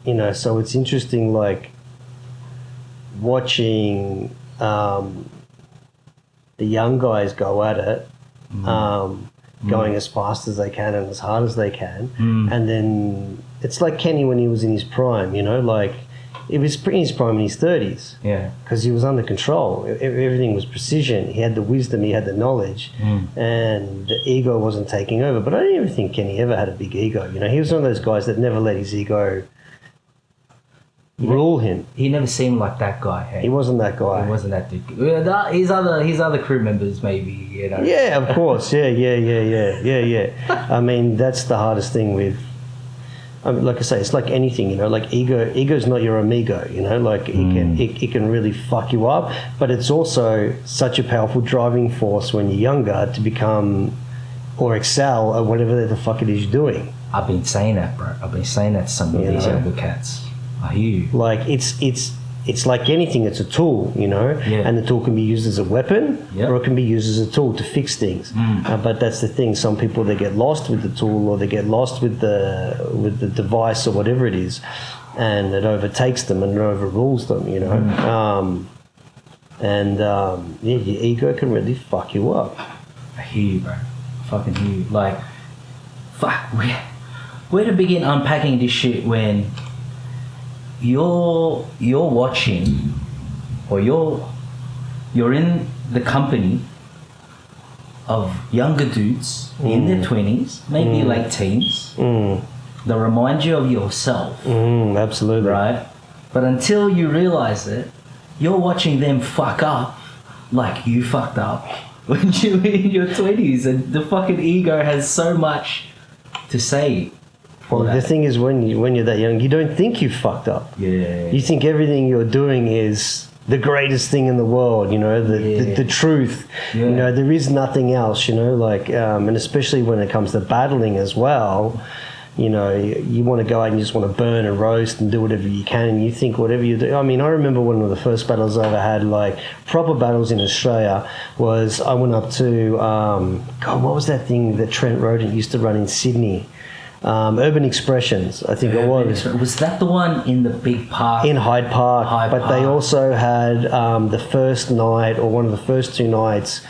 you know, so it's interesting, like, watching the young guys go at it, going as fast as they can and as hard as they can. And then it's like Kenny when he was in his prime, you know, like it was in his prime in his 30s. Yeah. Because he was under control. Everything was precision. He had the wisdom, he had the knowledge, and the ego wasn't taking over. But I don't even think Kenny ever had a big ego. You know, he was one of those guys that never let his ego rule him. He never seemed like that guy. Hey? He wasn't that guy. He wasn't that dude. His other crew members, maybe. You know. Yeah, of course. Yeah. I mean, that's the hardest thing with. Like I say, it's like anything, you know. Like ego's not your amigo, you know. Like it can really fuck you up, but it's also such a powerful driving force when you're younger to become or excel at whatever the fuck it is you're doing. I've been saying that, bro. I've been saying that to some of these younger cats. I hear you. Like it's like anything. It's a tool, you know, and the tool can be used as a weapon, or it can be used as a tool to fix things. But that's the thing. Some people, they get lost with the tool, or they get lost with the device, or whatever it is, and it overtakes them and overrules them, you know. Your ego can really fuck you up. I hear you, bro. I fucking hear you. Like, fuck, where to begin unpacking this shit when you're watching, or you're in the company of younger dudes in their 20s, maybe late teens, that remind you of yourself. Absolutely. Right? But until you realize it, you're watching them fuck up like you fucked up when you were in your 20s, and the fucking ego has so much to say. Well, the thing is, when you're that young, you don't think you fucked up. Yeah. You think everything you're doing is the greatest thing in the world, you know, the truth. You know, there is nothing else, you know, like, and especially when it comes to battling as well, you know, you want to go out and you just want to burn and roast and do whatever you can, and you think whatever you do. I mean, I remember one of the first battles I ever had, like proper battles in Australia, was I went up to, God, what was that thing that Trent Rodent used to run in Sydney? Urban Expressions, I think it was. Was that the one in the big park? In Hyde Park. They also had the first night, or one of the first two nights,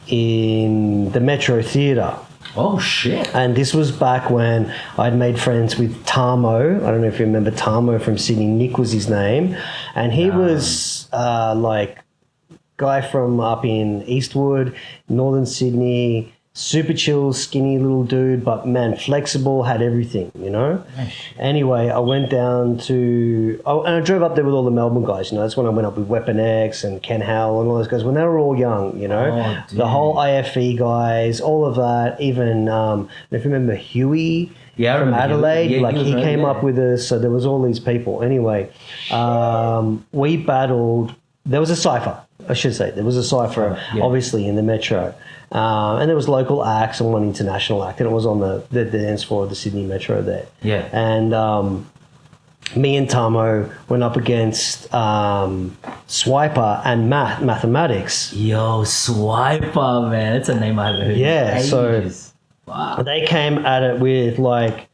in the Metro Theatre. Oh, shit. And this was back when I'd made friends with Tamo. I don't know if you remember Tamo from Sydney. Nick was his name. And he was like guy from up in Eastwood, Northern Sydney, super chill, skinny little dude, but man, flexible, had everything, you know? Anyway, I went down to... and I drove up there with all the Melbourne guys, you know? That's when I went up with Weapon X and Ken Howell and all those guys, when they were all young, you know? The whole IFE guys, all of that, even, if you remember Huey from Adelaide, he came up with us, so there was all these people. Anyway, we battled... There was a cypher, I should say. There was a cypher, obviously, in the Metro. And there was local acts and one international act, and it was on the dance floor of the Sydney Metro there. Yeah. And me and Tamo went up against Swiper and Mathematics. Yo, Swiper, man. That's a name I haven't heard in ages. So they came at it with, like,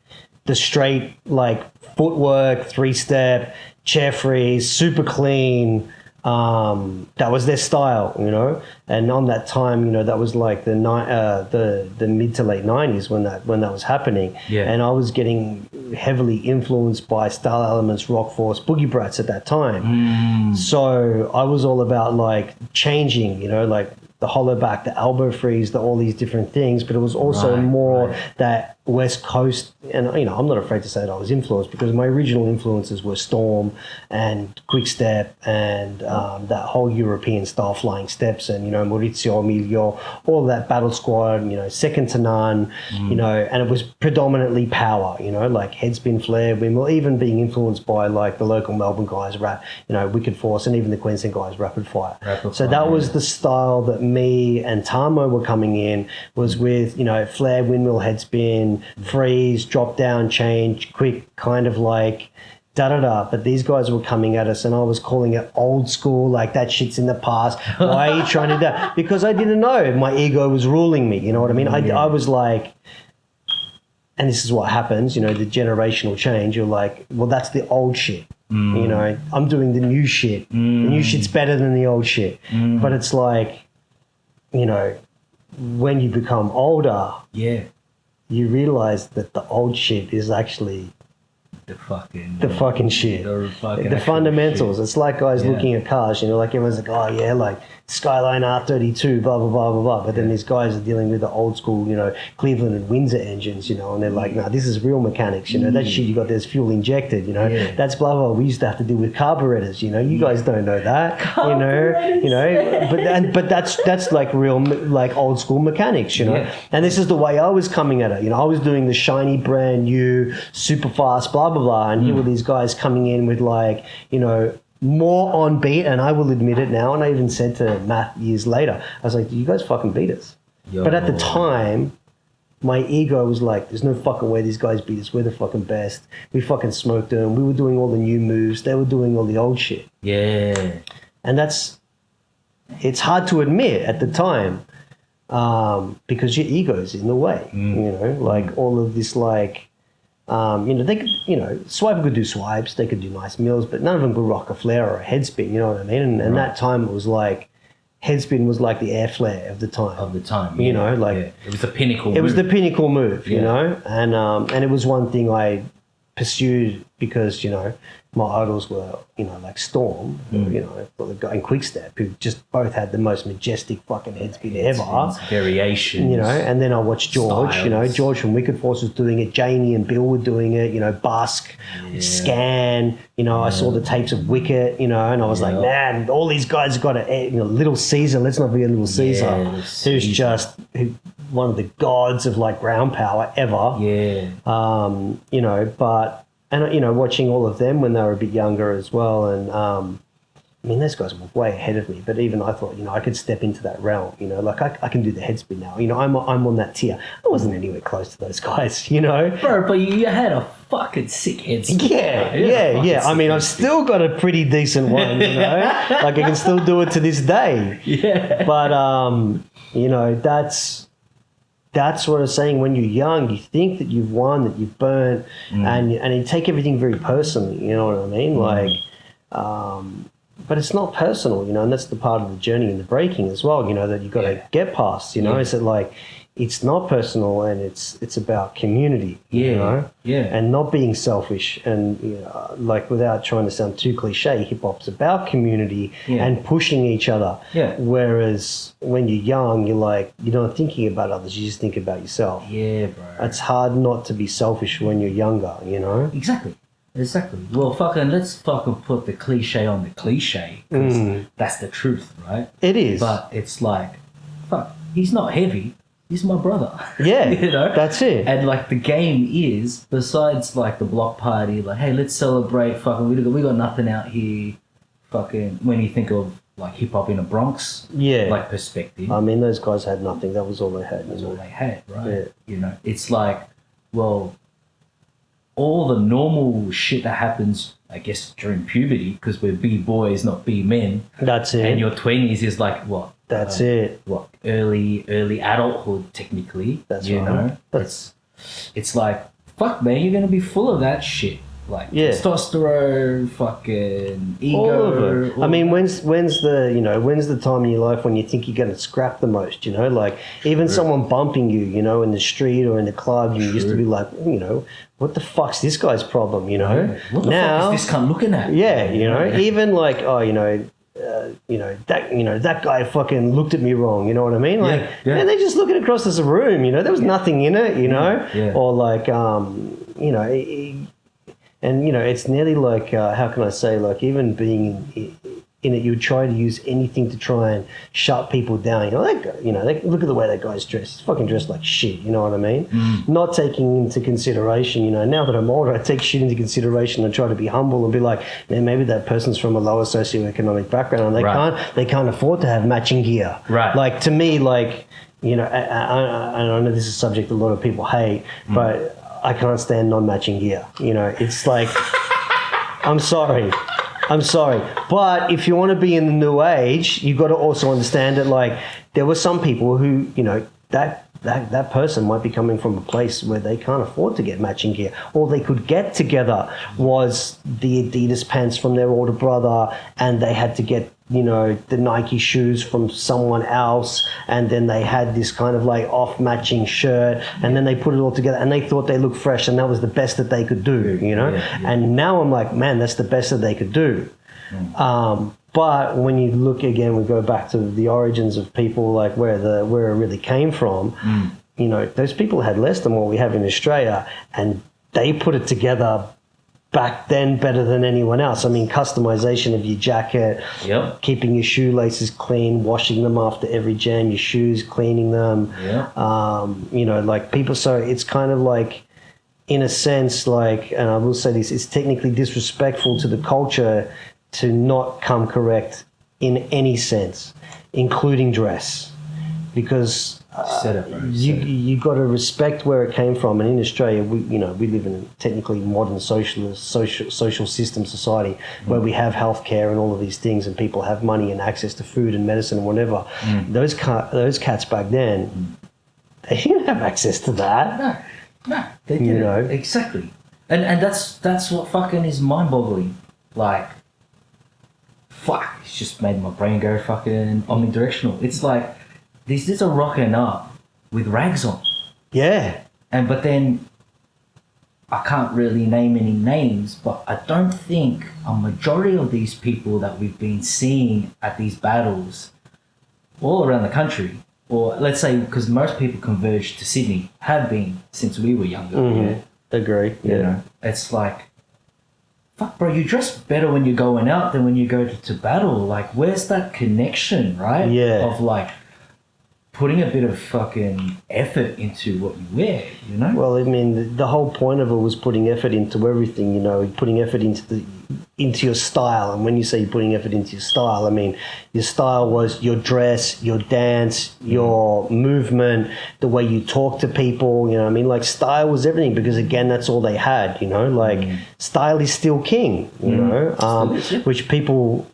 the straight, like, footwork, three-step, chair freeze, super clean. That was their style, you know, and on that time, you know, that was like the mid to late 90s when that was happening. And I was getting heavily influenced by Style Elements, Rock Force, Boogie Brats at that time. So I was all about like changing, you know, like the hollow back, the elbow freeze, all these different things, but it was also more that West Coast, and you know, I'm not afraid to say that I was influenced, because my original influences were Storm and Quick Step and that whole European style flying steps, and you know, Maurizio Emilio, all of that Battle Squad, you know, Second to None, you know, and it was predominantly power, you know, like headspin, flare, windmill, even being influenced by like the local Melbourne guys, you know, Wicked Force, and even the Queensland guys, Rapid Fire. So that was the style that me and Tamo were coming in, was with, you know, flare, windmill, headspin, freeze, drop down, change, quick, kind of like da-da-da. But these guys were coming at us and I was calling it old school, like that shit's in the past. Why are you trying to do that? Because I didn't know. My ego was ruling me, you know what I mean? I was like... and this is what happens, you know, the generational change. You're like, well, that's the old shit. You know, I'm doing the new shit. The new shit's better than the old shit. But it's like, you know, when you become older, Yeah. you realize that the old shit is actually The fucking shit. The fucking The actual fundamentals. shit. It's like guys Yeah. looking at cars, you know, like everyone's like, oh yeah, like Skyline R32, blah, blah, blah, blah, blah. But then these guys are dealing with the old school, you know, Cleveland and Windsor engines, you know, and they're like, nah, this is real mechanics, you know, that shit you got there's fuel injected, you know, Yeah. that's blah, blah, we used to have to deal with carburetors, you know, you guys don't know that, you know, but that's like real, like old school mechanics, you know, Yeah. and this is the way I was coming at it, you know, I was doing the shiny, brand new, super fast, blah, blah, blah, and here were these guys coming in with like, you know, more on beat, and I will admit it now, and I even said to Matt years later, I was like, you guys fucking beat us. Yo. But at the time, my ego was like, there's no fucking way these guys beat us. We're the fucking best. We fucking smoked them. We were doing all the new moves. They were doing all the old shit. Yeah. And it's hard to admit at the time because your ego's in the way, you know, like all of this, like, you know, they could, you know, Swiper could do swipes, they could do nice mills, but none of them could rock a flare or a head spin, you know what I mean? And that time it was like, head spin was like the air flare of the time. You know, like it was the pinnacle. it was the pinnacle move, you Yeah. know, and it was one thing I pursued because, you know, my idols were, you know, like Storm, you know, the guy in Quickstep, who just both had the most majestic fucking head spin ever. Variations. You know, and then I watched George, you know, Styles. George from Wicked Force was doing it, Jamie and Bill were doing it, you know, Busk, Scan, you know, I saw the tapes of Wicket, you know, and I was like, man, all these guys got a, you know, Little Caesar, let's not be a Little Caesar, Little who's Caesar. just one of the gods of like ground power ever. Yeah. You know, but, and, you know, watching all of them when they were a bit younger as well, and, I mean, those guys were way ahead of me, but even I thought, you know, I could step into that realm, you know, like I can do the head spin now. You know, I'm on that tier. I wasn't anywhere close to those guys, you know. Bro, but you had a fucking sick head spin. Yeah, You had a fucking yeah. I sick mean, head I've spin. still got a pretty decent one, you know. Like I can still do it to this day. Yeah. But you know, that's what I was saying. When you're young, you think that you've won, that you've burnt, and you take everything very personally. You know what I mean? Like, but it's not personal, you know, and that's the part of the journey in the breaking as well. You know, that you've got to get past. You know, is that like it's not personal and it's about community. You know, and not being selfish and you know, like without trying to sound too cliche, hip hop's about community and pushing each other. Yeah. Whereas when you're young, you're like you're not thinking about others, you just think about yourself. Yeah, bro. It's hard not to be selfish when you're younger, you know? Exactly. Well, let's fucking put the cliche on the cliche, because that's the truth, right? It is. But it's like, fuck, he's not heavy. He's my brother. Yeah, you know? that's it. And like the game is, besides like the block party, like, hey, let's celebrate, fucking, we got nothing out here, fucking, when you think of like hip hop in a Bronx, like perspective. I mean, those guys had nothing. That was all they had. That's all they had, right? Yeah. You know, it's like, well, all the normal shit that happens, I guess, during puberty, because we're B-boys, not B-men. That's it. And your 20s is like, what? That's it. What? Early adulthood, technically. That's you right. know? It's like, fuck, man, you're going to be full of that shit. Like testosterone, fucking ego. All of it. I mean, when's the time in your life when you think you're going to scrap the most? You know, like even someone bumping you, you know, in the street or in the club, you used to be like, you know, what the fuck's this guy's problem? You know, what the fuck is this cunt looking at? Yeah, you know, even like that guy fucking looked at me wrong. You know what I mean? Like, man, they're just looking across this room. You know, there was nothing in it. You know, or like, you know. And, you know, it's nearly like, how can I say, like even being in it, you would try to use anything to try and shut people down. You know, look at the way that guy's dressed. He's fucking dressed like shit, you know what I mean? Not taking into consideration, you know, now that I'm older, I take shit into consideration and try to be humble and be like, man, maybe that person's from a lower socioeconomic background and they can't afford to have matching gear. Right. Like, to me, like, you know, I know this is a subject a lot of people hate, but I can't stand non-matching gear. You know, it's like, I'm sorry. But if you want to be in the new age, you've got to also understand that, like, there were some people who, you know, that that person might be coming from a place where they can't afford to get matching gear. All they could get together was the Adidas pants from their older brother, and they had to get, you know, the Nike shoes from someone else, and then they had this kind of like off-matching shirt, and then they put it all together, and they thought they looked fresh, and that was the best that they could do, you know? And now I'm like, man, that's the best that they could do. But when you look again, we go back to the origins of people, like where it really came from. You know, those people had less than what we have in Australia, and they put it together back then better than anyone else. I mean, customization of your jacket, keeping your shoelaces clean, washing them after every jam, your shoes, cleaning them. You know, like people. So it's kind of like, in a sense, like, and I will say this, it's technically disrespectful to the culture to not come correct in any sense, including dress, because you got to respect where it came from. And in Australia, we live in a technically modern socialist social system society where we have healthcare and all of these things, and people have money and access to food and medicine and whatever. Those cats back then, they didn't have access to that. No, they didn't. You know? Exactly. And that's what fucking is mind-boggling. Like, fuck, it's just made my brain go fucking omnidirectional. It's like, these dudes are rocking up with rags on. Yeah. But then, I can't really name any names, but I don't think a majority of these people that we've been seeing at these battles all around the country, or let's say, because most people converge to Sydney, have been since we were younger. Agree. You know, it's like, fuck, bro, you dress better when you're going out than when you go to battle. Like, where's that connection, right? Yeah. Of like putting a bit of fucking effort into what you wear, you know? Well, I mean, the whole point of it was putting effort into everything, you know, putting effort into your style. And when you say putting effort into your style, I mean, your style was your dress, your dance, your movement, the way you talk to people, you know what I mean? Like, style was everything, because, again, that's all they had, you know? Like, style is still king, you know? Which people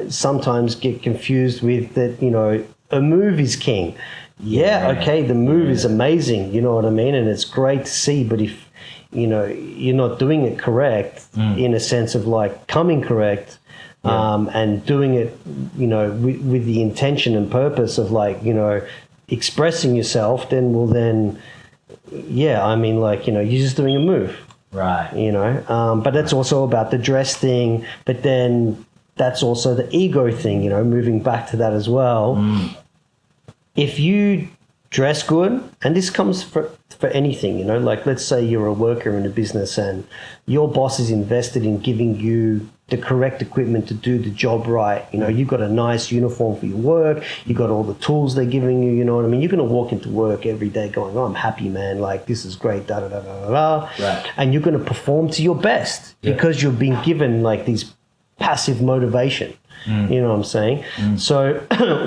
sometimes get confused with, that, you know, a move is king. Okay, the move is amazing, you know what I mean? And it's great to see, but if, you know, you're not doing it correct, in a sense of like coming correct, and doing it, you know, with the intention and purpose of, like, you know, expressing yourself, then I mean, like, you know, you're just doing a move. Right. You know, but that's also about the dress thing, but then that's also the ego thing, you know, moving back to that as well. If you dress good, and this comes for anything, you know, like, let's say you're a worker in a business and your boss is invested in giving you the correct equipment to do the job right. You know, you've got a nice uniform for your work, you've got all the tools they're giving you, you know what I mean? You're going to walk into work every day going, oh, I'm happy, man, like, this is great, da da da da da. Right. And you're going to perform to your best because you've been given, like, these passive motivation. You know what I'm saying? So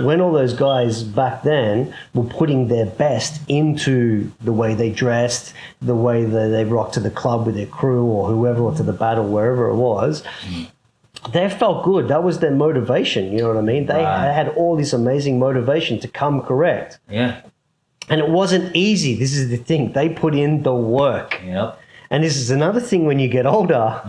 when all those guys back then were putting their best into the way they dressed, the way that they rocked to the club with their crew or whoever, or to the battle, wherever it was, they felt good. That was their motivation, you know what I mean? They had all this amazing motivation to come correct. Yeah. And it wasn't easy. This is the thing. They put in the work. Yep. And this is another thing, when you get older,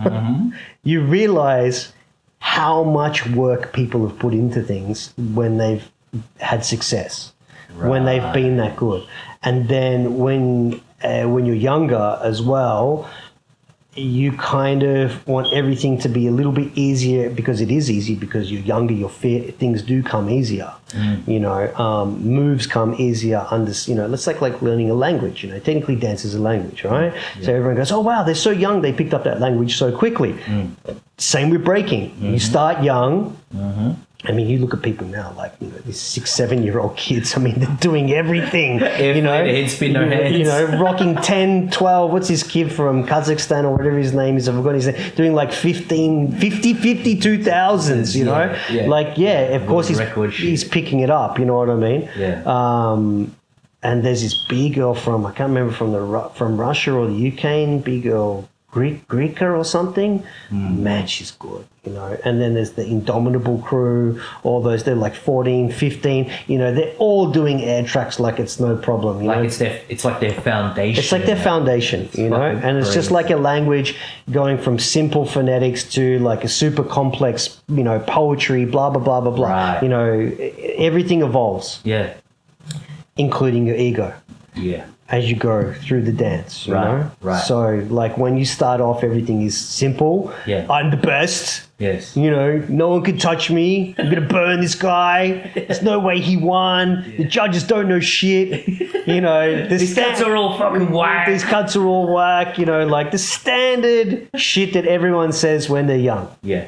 you realize how much work people have put into things when they've had success, when they've been that good. And then when you're younger as well, you kind of want everything to be a little bit easier, because it is easy, because you're younger, you're fit, things do come easier. You know, moves come easier under, you know, let's like learning a language, you know, technically dance is a language, right? So everyone goes, oh wow, they're so young, they picked up that language so quickly. Same with breaking. You start young. I mean, you look at people now, like, you know, these 6-7-year-old kids, I mean, they're doing everything, you know, you know, rocking 10, 12, what's this kid from Kazakhstan or whatever his name is, I forgot his name, doing like 52,000s, you know, like, of course he's picking it up, you know what I mean? And there's this B girl from, I can't remember, from Russia or the UK, B girl, Greeka or something. Man, she's good, you know. And then there's the Indomitable crew, all those, they're like 14, 15, you know, they're all doing air tracks like it's no problem, you know. It's like their foundation. It's like their foundation, you know, and it's just like a language going from simple phonetics to like a super complex, you know, poetry, blah, blah, blah, blah, blah. Right. You know, everything evolves, Yeah. including your ego. Yeah. As you go through the dance, you know? Right. So, like, when you start off, everything is simple. Yeah. I'm the best. Yes. You know, no one can touch me. I'm going to burn this guy. There's no way he won. The judges don't know shit. You know, These cuts are all fucking whack. These cuts are all whack. You know, like the standard shit that everyone says when they're young. Yeah.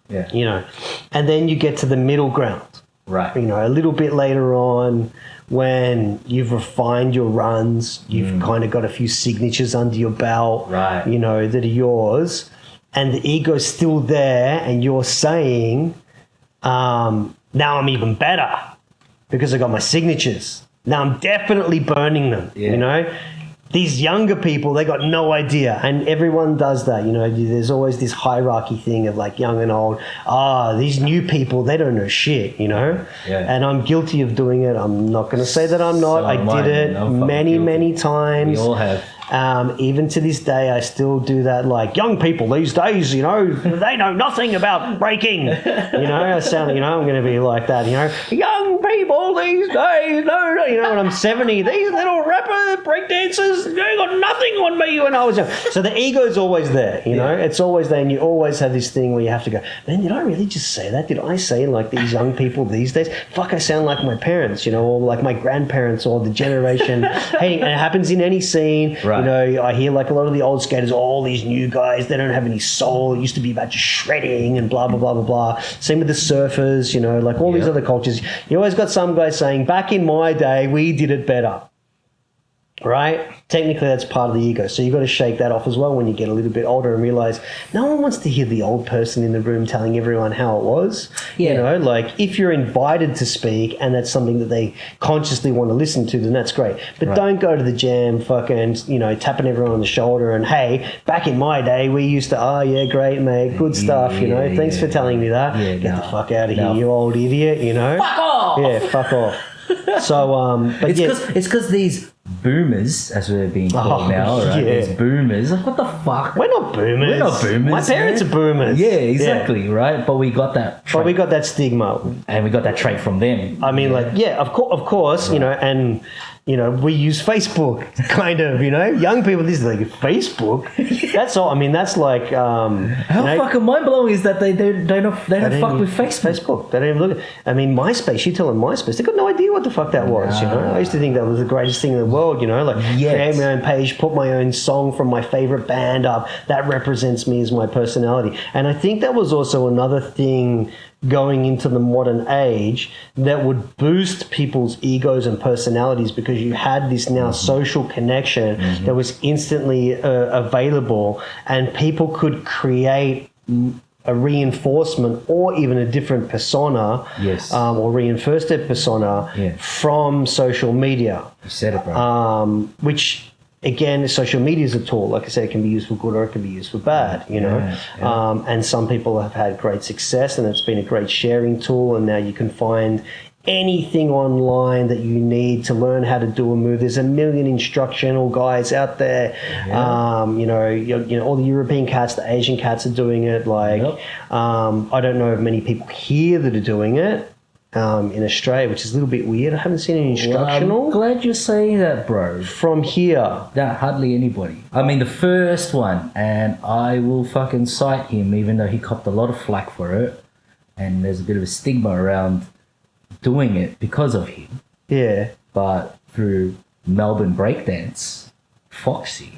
Yeah. You know, and then you get to the middle ground. Right. You know, a little bit later on, when you've refined your runs, you've kind of got a few signatures under your belt, Right. you know, that are yours, and the ego's still there, and you're saying, now I'm even better because I got my signatures. Now I'm definitely burning them, you know? These younger people, they got no idea, and everyone does that, you know. There's always this hierarchy thing of like young and old. These new people, they don't know shit, you know. Yeah. And I'm guilty of doing it. I'm not going to say that I'm not. So I did it many times. We all have. Even to this day, I still do that. Like young people these days, you know, they know nothing about breaking. You know, I sound, you know, I'm going to be like that. You know, young people these days, no, you know, when I'm 70, these little rapper breakdancers, they got nothing on me when I was young. So the ego's always there. You know, it's always there, and you always have this thing where you have to go, man, did I really just say that? Did I say like these young people these days? Fuck, I sound like my parents, you know, or like my grandparents or the generation. Hey, and it happens in any scene. Right. You know, I hear like a lot of the old skaters, all these new guys, they don't have any soul. It used to be about just shredding and blah, blah, blah, blah, blah. Same with the surfers, you know, like all these other cultures. You always got some guy saying, back in my day, we did it better. Right? Technically, that's part of the ego. So you've got to shake that off as well when you get a little bit older and realize no one wants to hear the old person in the room telling everyone how it was. Yeah. You know, like if you're invited to speak and that's something that they consciously want to listen to, then that's great. But don't go to the jam fucking, you know, tapping everyone on the shoulder and, hey, back in my day, we used to, oh, yeah, great, mate, good stuff, you know. Thanks for telling me that. Yeah, Get the fuck out of here, you old idiot, you know. Fuck off! Yeah, fuck off. So, but it's because these boomers, as we're being called now, right? Yeah. These boomers, like what the fuck? We're not boomers. We're not boomers. My parents man. are boomers. Yeah, exactly, right? But we got that trait, But we got that stigma. and we got that trait from them. I mean, like, yeah, of course, you know, and, you know, we use Facebook, kind of, you know. Young people, this is like, Facebook? That's all. I mean, that's like... How fucking mind-blowing is that they don't fuck with Facebook? They don't even look at... I mean, MySpace, you tell them MySpace, they got no idea what the fuck that was, you know. I used to think that was the greatest thing in the world, you know, like create my own page, put my own song from my favorite band up. That represents me as my personality. And I think that was also another thing going into the modern age that would boost people's egos and personalities because you had this now social connection that was instantly available, and people could create a reinforcement or even a different persona, or reinforce their persona from social media. You said it, bro. Which, again, social media is a tool. Like I said, it can be used for good or it can be used for bad, you know. And some people have had great success and it's been a great sharing tool, and now you can find anything online that you need to learn how to do a move. There's a million instructional guides out there. You know, all the European cats, the Asian cats are doing it. Like, I don't know of many people here that are doing it. In Australia, which is a little bit weird. I haven't seen any instructional. I'm glad you're saying that, bro. From here. That hardly anybody. I mean, the first one, and I will fucking cite him, even though he copped a lot of flack for it, and there's a bit of a stigma around doing it because of him. Yeah. But through Melbourne breakdance, Foxy.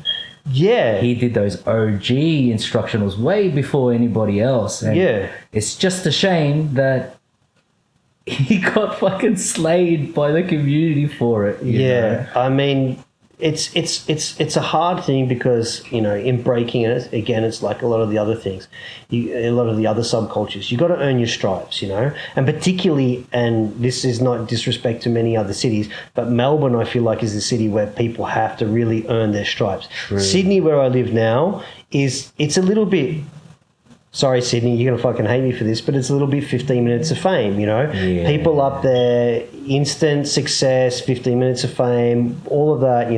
Yeah. He did those OG instructionals way before anybody else. And it's just a shame that he got fucking slayed by the community for it. You know? I mean, it's a hard thing because in breaking it again, it's like a lot of the other things, a lot of the other subcultures. You got to earn your stripes, and particularly, and this is not disrespect to many other cities, but Melbourne I feel like is the city where people have to really earn their stripes. True. Sydney, where I live now, it's a little bit. Sorry, Sydney, you're going to fucking hate me for this, but it's a little bit 15 minutes of fame, Yeah. People up there, instant success, 15 minutes of fame, all of that,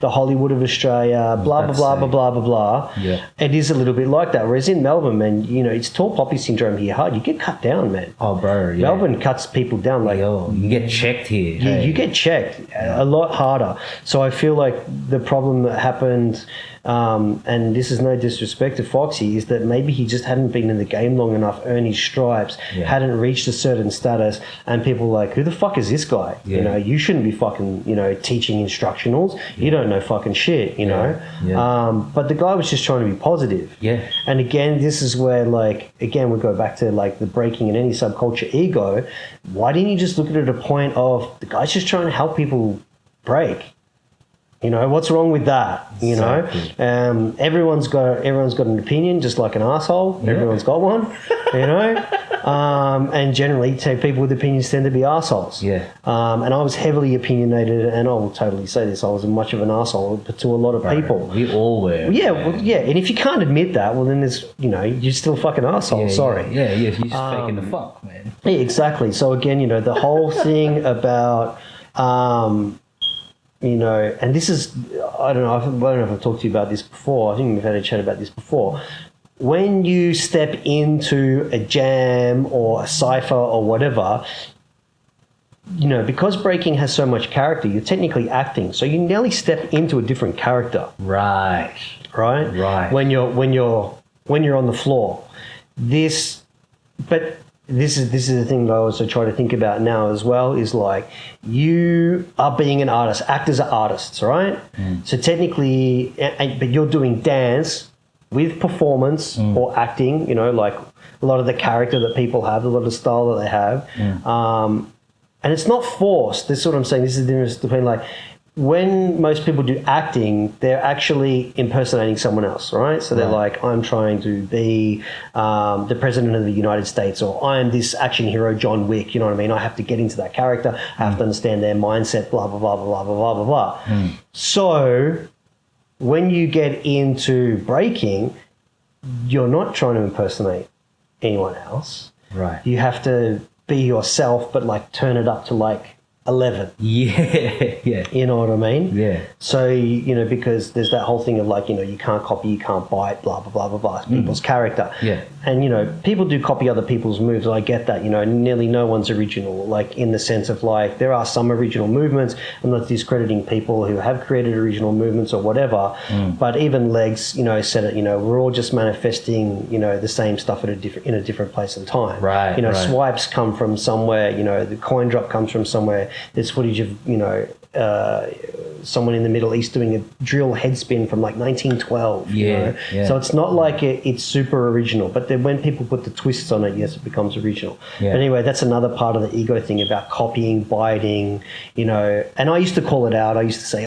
the Hollywood of Australia, blah, blah, blah, blah, blah, blah, blah. Yeah. It is a little bit like that. Whereas in Melbourne, man, it's tall poppy syndrome here hard. You get cut down, man. Oh, bro, yeah. Melbourne cuts people down like... Yo, you get checked here. You get checked a lot harder. So I feel like the problem that happened... and this is no disrespect to Foxy, is that maybe he just hadn't been in the game long enough, earned his stripes, hadn't reached a certain status, and people were like, who the fuck is this guy? Yeah. You shouldn't be fucking, teaching instructionals. You don't know fucking shit, know? Yeah. But the guy was just trying to be positive. Yeah. And again, this is where, again, we go back to, the breaking in any subculture ego. Why didn't you just look at it at a point of the guy's just trying to help people break? What's wrong with that? Exactly. Everyone's got an opinion, just like an asshole. Yeah. Everyone's got one, and generally, people with opinions tend to be assholes. Yeah. And I was heavily opinionated, and I will totally say this: I was much of an asshole to a lot of people. We all were. Yeah, and if you can't admit that, well, then there's, you're still a fucking asshole. Sorry. Yeah, you're just faking the funk, man. Yeah, exactly. So again, the whole thing about. And this is, I don't know if I've talked to you about this before. I think we've had a chat about this before. When you step into a jam or a cipher or whatever, because breaking has so much character, you're technically acting. So you nearly step into a different character. Right. When you're on the floor. This is the thing that I also try to think about now as well, is you are being an artist. Actors are artists, right? So technically, but you're doing dance with performance or acting, a lot of the character that people have, a lot of the style that they have. And it's not forced. This is what I'm saying. This is the difference between when most people do acting, they're actually impersonating someone else, right? So they're I'm trying to be the president of the United States, or I'm this action hero, John Wick, you know what I mean? I have to get into that character. I have to understand their mindset, blah, blah, blah, blah, blah, blah, blah, blah. So when you get into breaking, you're not trying to impersonate anyone else. Right. You have to be yourself, but turn it up to 11. Yeah. You know what I mean? Yeah. So, because there's that whole thing of you can't copy, you can't bite, blah, blah, blah, blah, blah, people's character. Yeah. And, people do copy other people's moves. I get that, nearly no one's original, in the sense of there are some original movements. I'm not discrediting people who have created original movements or whatever. But even Legs, said it, we're all just manifesting, the same stuff in a different place and time. Right. Swipes come from somewhere, the coin drop comes from somewhere. There's footage of, someone in the Middle East doing a drill head spin from 1912. Yeah. So it's not it's super original, but then when people put the twists on it, yes, it becomes original. Yeah. But anyway, that's another part of the ego thing about copying, biting, and I used to call it out. I used to say,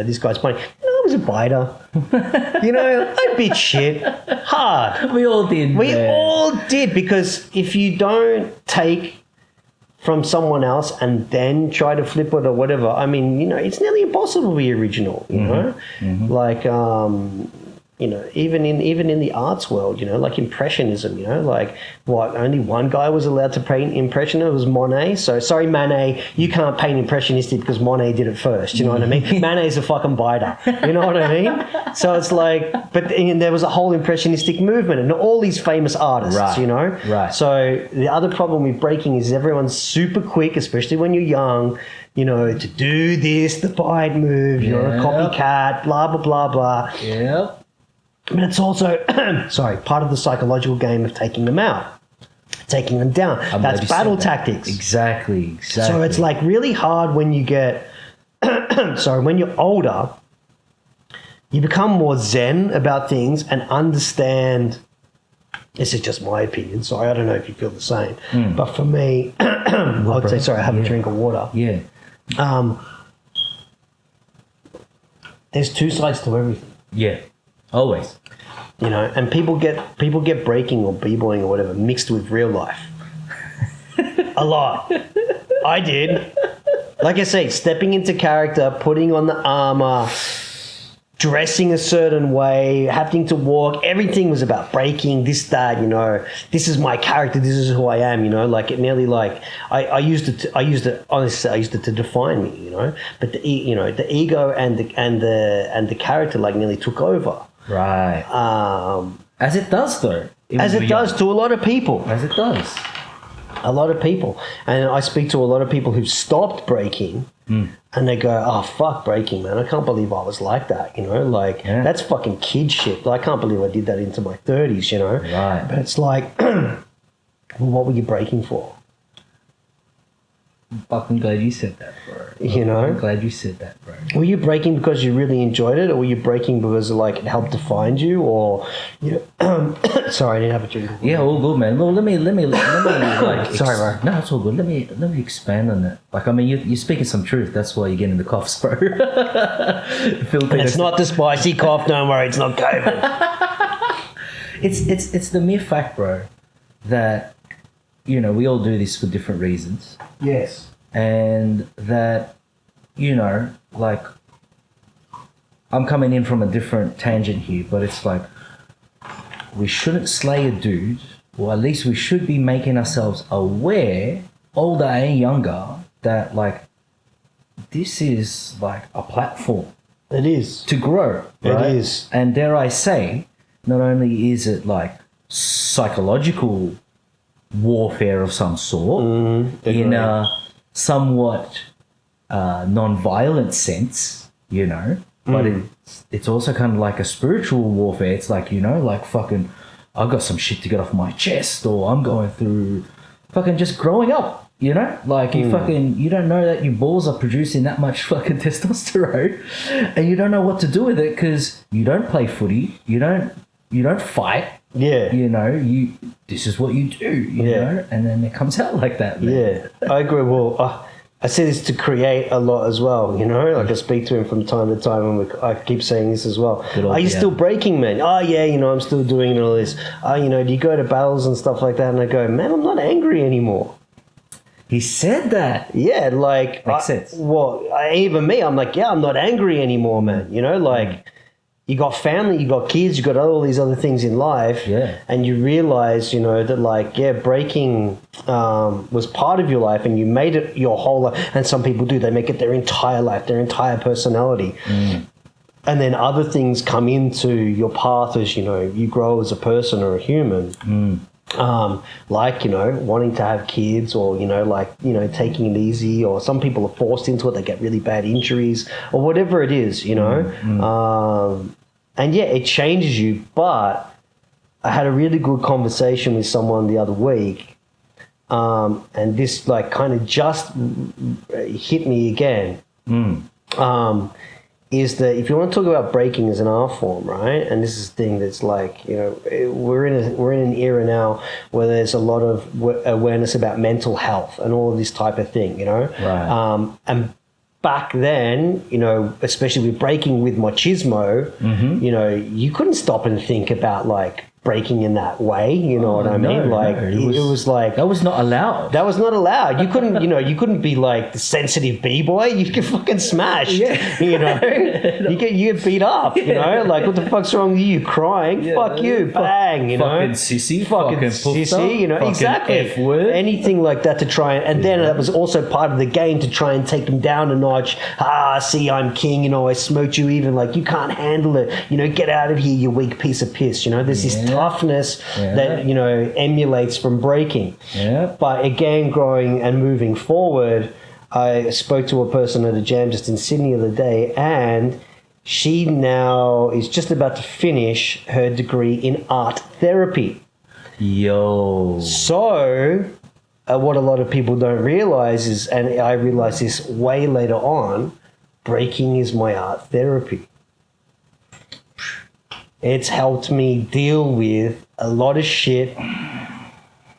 this guy's biting. I was a biter. I bit shit hard. We all did. We all did, because if you don't take from someone else and then try to flip it or whatever, I mean, it's nearly impossible to be original, you know? Even in the arts world, impressionism, only one guy was allowed to paint impressionism. It was Monet. So sorry, Manet, you can't paint impressionistic because Monet did it first. You know what I mean? Manet's a fucking biter. You know what I mean? So it's and there was a whole impressionistic movement and all these famous artists. Right. Right. So the other problem with breaking is everyone's super quick, especially when you're young. To do this, the bite move. You're a copycat. Blah blah blah blah. Yep. But it's also, part of the psychological game of taking them out, taking them down. That's battle tactics. Exactly. So it's really hard when you get, when you're older, you become more zen about things and understand. This is just my opinion. Sorry, I don't know if you feel the same. But for me, I would say, I have a drink of water. Yeah. there's two sides to everything. Yeah, always. You know, and people get breaking or b-boying or whatever mixed with real life. A lot. I did. Like I say, stepping into character, putting on the armor, dressing a certain way, having to walk, everything was about breaking, this, that, you know, this is my character, this is who I am, you know, like it nearly like, I used it, honestly, I used it to define me, you know, but the ego and the character like nearly took over. Right. As it does though. As it does to a lot of people. As it does. A lot of people. And I speak to a lot of people who've stopped breaking and they go, oh, fuck breaking, man. I can't believe I was like that, you know? Like, that's fucking kid shit. I can't believe I did that into my 30s, you know? Right. But it's like, well, what were you breaking for? I'm fucking glad you said that, bro. You know? I'm glad you said that, bro. Were you breaking because you really enjoyed it, or were you breaking because like it helped define you, or you know, sorry, I didn't have a drink. Yeah, all good, man. Well, let me like. Sorry, bro. No, it's all good. Let me expand on that. Like, I mean, you're speaking some truth. That's why you're getting the coughs, bro. It's not the spicy cough. Don't worry, it's not COVID. It's the mere fact, bro, that you know we all do this for different reasons. Yes. And that, you know, like, I'm coming in from a different tangent here, but it's like, we shouldn't slay a dude, or at least we should be making ourselves aware, older and younger, that, like, this is, like, a platform. It is. To grow, right? It is. And dare I say, not only is it, like, psychological warfare of some sort, in a somewhat non-violent sense, you know, but it's also kind of like a spiritual warfare. It's like, you know, like fucking, I got some shit to get off my chest, or I'm going through fucking just growing up, you know, like you don't know that your balls are producing that much fucking testosterone, and you don't know what to do with it because you don't play footy, you don't fight. Yeah. You know, this is what you do, you know, and then it comes out like that, man. Yeah, I agree. Well, I say this to create a lot as well, you know, like I speak to him from time to time, and I keep saying this as well. Are you still breaking, man? Oh, yeah, you know, I'm still doing all this. Oh, you know, do you go to battles and stuff like that? And I go, man, I'm not angry anymore. He said that. Yeah, like, Makes sense. Well, even me, I'm like, yeah, I'm not angry anymore, man. You know, like, you got family, you got kids, you got all these other things in life. Yeah. And you realize, you know, that like, yeah, breaking was part of your life and you made it your whole life. And some people do, they make it their entire life, their entire personality. And then other things come into your path as, you know, you grow as a person or a human. Like, you know, wanting to have kids, or, you know, like, you know, taking it easy, or some people are forced into it, they get really bad injuries, or whatever it is, you know. And yeah, it changes you. But I had a really good conversation with someone the other week, and this like kind of just hit me again. Is that if you want to talk about breaking as an art form, right? And this is the thing that's like, you know, we're in an era now where there's a lot of awareness about mental health and all of this type of thing, you know. Right. And back then, you know, especially with breaking with machismo, you know, you couldn't stop and think about like breaking in that way, you know what I mean? Like it was like that was not allowed. That was not allowed. You couldn't, you know, you couldn't be like the sensitive b-boy. You could fucking smash. Yeah. You know, you get beat up. You know, like what the fuck's wrong with you? Crying? Yeah, fuck you, bang. You know, fucking sissy, fucking sissy. You know, fucking exactly. F-word. Anything like that to try and then that was also part of the game to try and take them down a notch. See, I'm king. You know, I smote you even. Like you can't handle it. You know, get out of here, you weak piece of piss. You know, there's this toughness that, you know, emulates from breaking. But again, growing and moving forward, I spoke to a person at a jam just in Sydney the other day, and she now is just about to finish her degree in art therapy. Yo. So what a lot of people don't realize is, and I realized this way later on, breaking is my art therapy. It's helped me deal with a lot of shit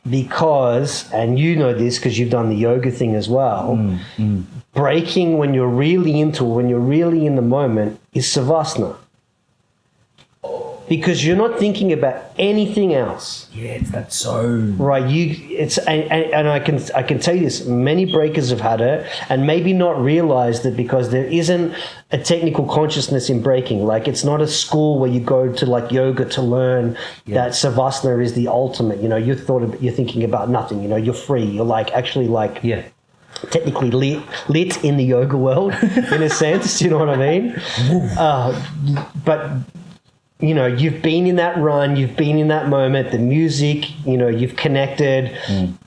because, and you know this because you've done the yoga thing as well, breaking when you're really into it, when you're really in the moment, is Savasana. Because you're not thinking about anything else. Yeah, it's that zone. Right, and I can tell you this, many breakers have had it and maybe not realized it because there isn't a technical consciousness in breaking. Like, it's not a school where you go to like yoga to learn that Savasana is the ultimate. You know, you're thinking about nothing, you know, you're free. You're like actually like technically lit in the yoga world in a sense, you know what I mean? But you know, you've been in that run, you've been in that moment, the music, you know, you've connected,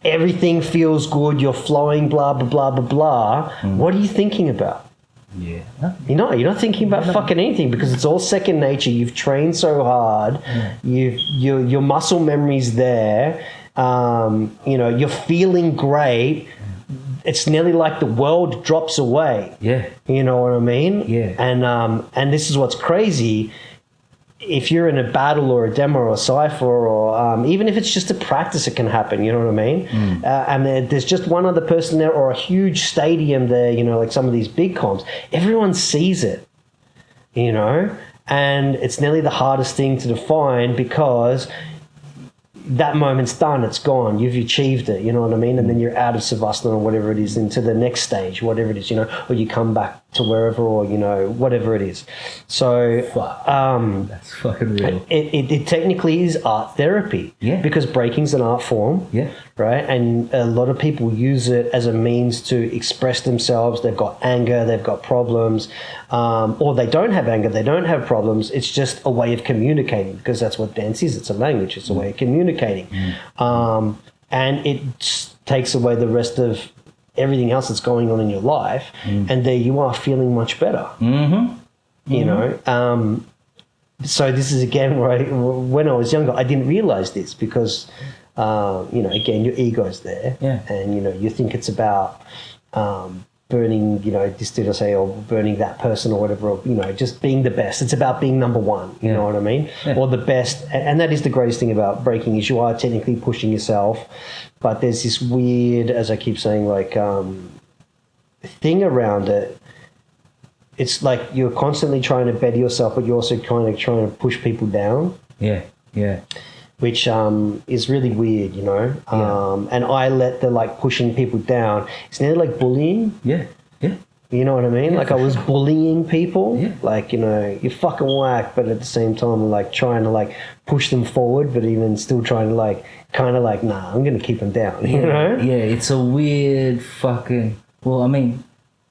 everything feels good, you're flowing, blah, blah, blah, blah, blah. What are you thinking about? Yeah. You're not thinking about fucking anything because it's all second nature. You've trained so hard, your muscle memory's there, you know, you're feeling great. It's nearly like the world drops away. Yeah. You know what I mean? Yeah. And this is what's crazy. If you're in a battle or a demo or a cipher or even if it's just a practice, it can happen, you know what I mean? And there's just one other person there or a huge stadium there, you know, like some of these big comps. Everyone sees it, you know, and it's nearly the hardest thing to define because that moment's done, it's gone, you've achieved it, you know what I mean? And then you're out of Savasana or whatever it is into the next stage, whatever it is, you know, or you come back to wherever or, you know, whatever it is. So that's fucking real. It technically is art therapy. Yeah. Because breaking's an art form. Yeah. Right? And a lot of people use it as a means to express themselves. They've got anger, they've got problems, or they don't have anger, they don't have problems. It's just a way of communicating because that's what dance is. It's a language. It's a way of communicating. And it takes away the rest of everything else that's going on in your life. And there you are feeling much better. You know? So this is again where when I was younger, I didn't realize this because, you know, again, your ego's there. Yeah. And, you know, you think it's about burning, you know, this did I say, or burning that person or whatever, or, you know, just being the best. It's about being number one, you know what I mean? Or the best. And that is the greatest thing about breaking is you are technically pushing yourself. But there's this weird, as I keep saying, like thing around it. It's like you're constantly trying to better yourself, but you're also kind of trying to push people down. Yeah. Which is really weird, you know. And I let the like pushing people down. It's nearly like bullying. Yeah. You know what I mean? Yeah, like I was sure. bullying people. Yeah. Like, you know, you're fucking whack, but at the same time, I'm like trying to like push them forward, but even still trying to like kind of like, nah, I'm gonna keep them down. You know? Yeah. It's a weird fucking. Well, I mean,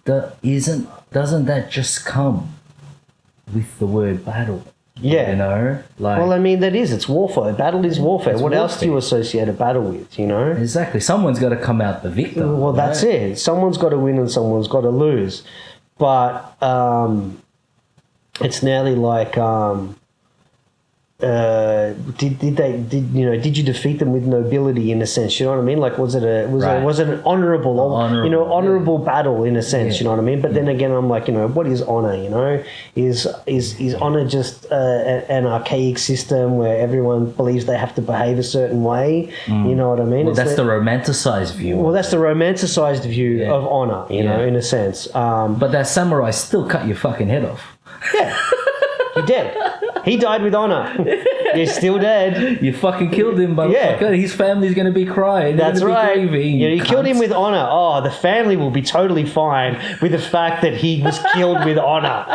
doesn't that just come with the word battle? Yeah. You know, like. Well, I mean, it's warfare. Battle is warfare. What else do you associate a battle with, you know? Exactly. Someone's got to come out the victor. Well, right? that's it. Someone's got to win and someone's got to lose. But it's nearly like, did you defeat them with nobility in a sense? You know what I mean? Like, was it an honorable battle in a sense? You know what I mean? But then again, I'm like, you know, what is honor? You know, is honor just an archaic system where everyone believes they have to behave a certain way? You know what I mean? Well, that's the romanticized view. Well, that's the romanticized view of honor. You know, in a sense. But that samurai still cut your fucking head off. Yeah, you're dead. He died with honor. You're still dead. You fucking killed him, motherfucker. His family's going to be crying. That's right. You killed him with honor. Oh, the family will be totally fine with the fact that he was killed with honor.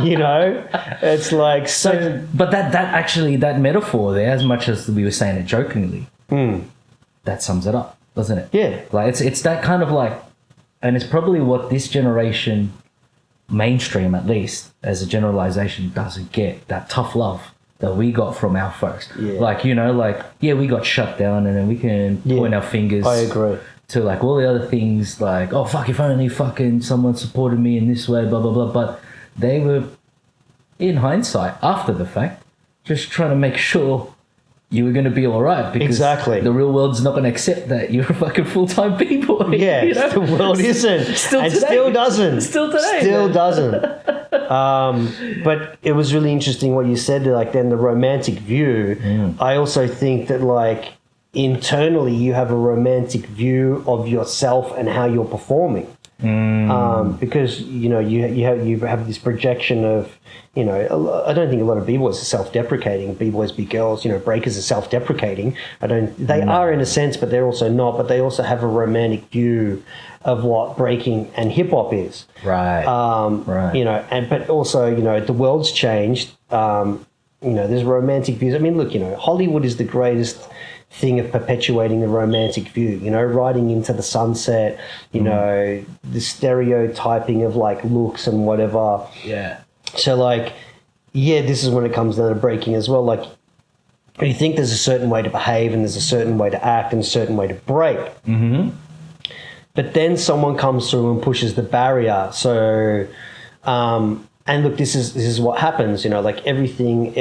You know? It's like so. But that metaphor there, as much as we were saying it jokingly, that sums it up, doesn't it? Yeah. Like it's that kind of like, and it's probably what this generation, mainstream at least, as a generalization, doesn't get, that tough love that we got from our folks. Yeah. Like, you know, like, yeah, we got shut down and then we can point our fingers. I agree. To like all the other things like, oh, fuck, if only fucking someone supported me in this way, blah, blah, blah. But they were, in hindsight, after the fact, just trying to make sure you were going to be all right, because the real world's not going to accept that you're a fucking full-time people. Yeah, you know? the world isn't. Still and today. still doesn't. Still today. Still doesn't. But it was really interesting what you said, like then the romantic view. I also think that like internally you have a romantic view of yourself and how you're performing. because you have this projection of, I don't think a lot of b-boys are self-deprecating. B-boys, b-girls, breakers are self-deprecating. They are in a sense, but they're also not. But they also have a romantic view of what breaking and hip hop is. Right. Right. But also, the world's changed. There's romantic views. I mean, look, Hollywood is the greatest thing of perpetuating the romantic view, riding into the sunset, the stereotyping of like looks and whatever. Yeah. So this is when it comes down to breaking as well. Like, you think there's a certain way to behave and there's a certain way to act and a certain way to break. Mm-hmm. But then someone comes through and pushes the barrier. So, and look, this is what happens, everything,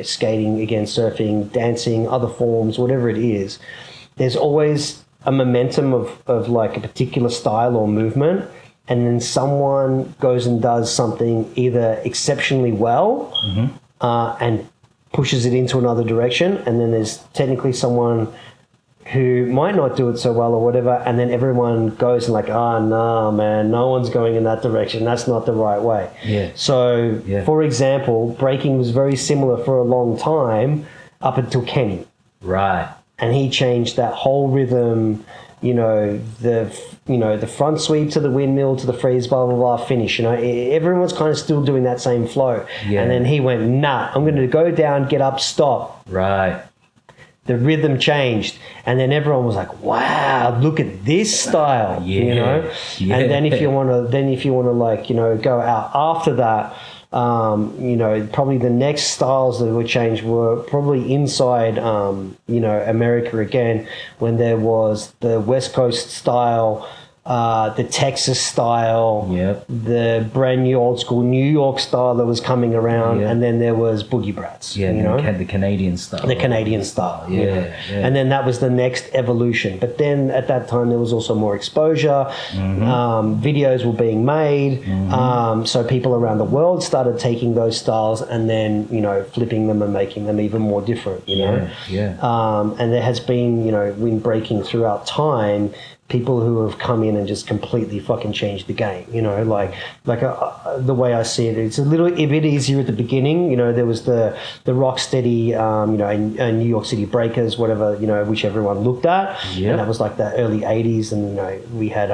skating, again, surfing, dancing, other forms, whatever it is, there's always a momentum of like a particular style or movement, and then someone goes and does something either exceptionally well and pushes it into another direction, and then there's technically someone who might not do it so well or whatever, and then everyone goes and like, no, man, no one's going in that direction. That's not the right way. Yeah. So, for example, breaking was very similar for a long time up until Kenny. Right. And he changed that whole rhythm, the front sweep to the windmill to the freeze, blah, blah, blah, finish. Everyone's kind of still doing that same flow. Yeah. And then he went, nah, I'm going to go down, get up, stop. Right. The rhythm changed, and then everyone was like, "Wow, look at this style!" Yeah. And then if you want to, go out after that, probably the next styles that would change were probably inside, America again, when there was the West Coast style, the Texas style, the brand new old school New York style that was coming around, and then there was Boogie Brats. The Canadian style. The Canadian style, and then that was the next evolution. But then at that time there was also more exposure. Videos were being made, so people around the world started taking those styles and then flipping them and making them even more different. And there has been in breaking throughout time, people who have come in and just completely fucking changed the game, the way I see it, it's a bit easier at the beginning. There was the rock steady, and New York City breakers, whatever, which everyone looked at. And that was like the early 80s. And, we had,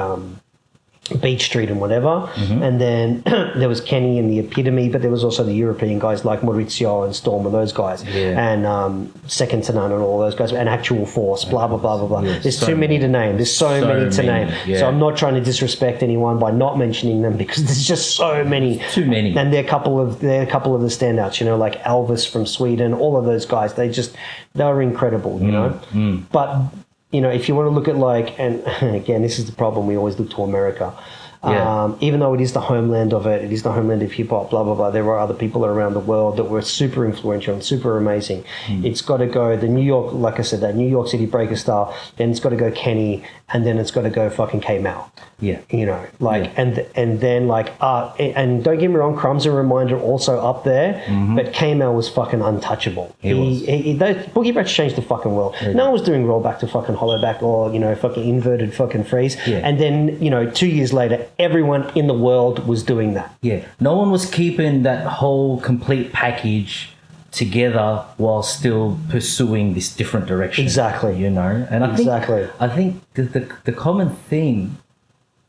Beach Street and whatever. And then there was Kenny and the Epitome, but there was also the European guys like Maurizio and Storm and those guys. And Second to None and all those guys, and Actual Force, blah, blah, blah, blah, blah. There's too many to name. There's so many to name. So I'm not trying to disrespect anyone by not mentioning them, because there's just so many. Too many. And they're a couple of the standouts, like Elvis from Sweden, all of those guys. They were incredible, But if you want to look at and again, this is the problem, we always look to America. Even though it is the homeland of it is the homeland of hip hop, blah, blah, blah, there are other people around the world that were super influential and super amazing. It's got to go the New York, like I said, that New York City breaker style, then it's got to go Kenny, and then it's got to go fucking K-Mal. And then and don't get me wrong, Crumbs and Reminder also up there, but K-Mal was fucking untouchable. Those Boogie Brats changed the fucking world. No one was doing rollback to fucking hollowback or fucking inverted fucking freeze. And then 2 years later, everyone in the world was doing that. No one was keeping that whole complete package together while still pursuing this different direction. Exactly. And I think the common theme,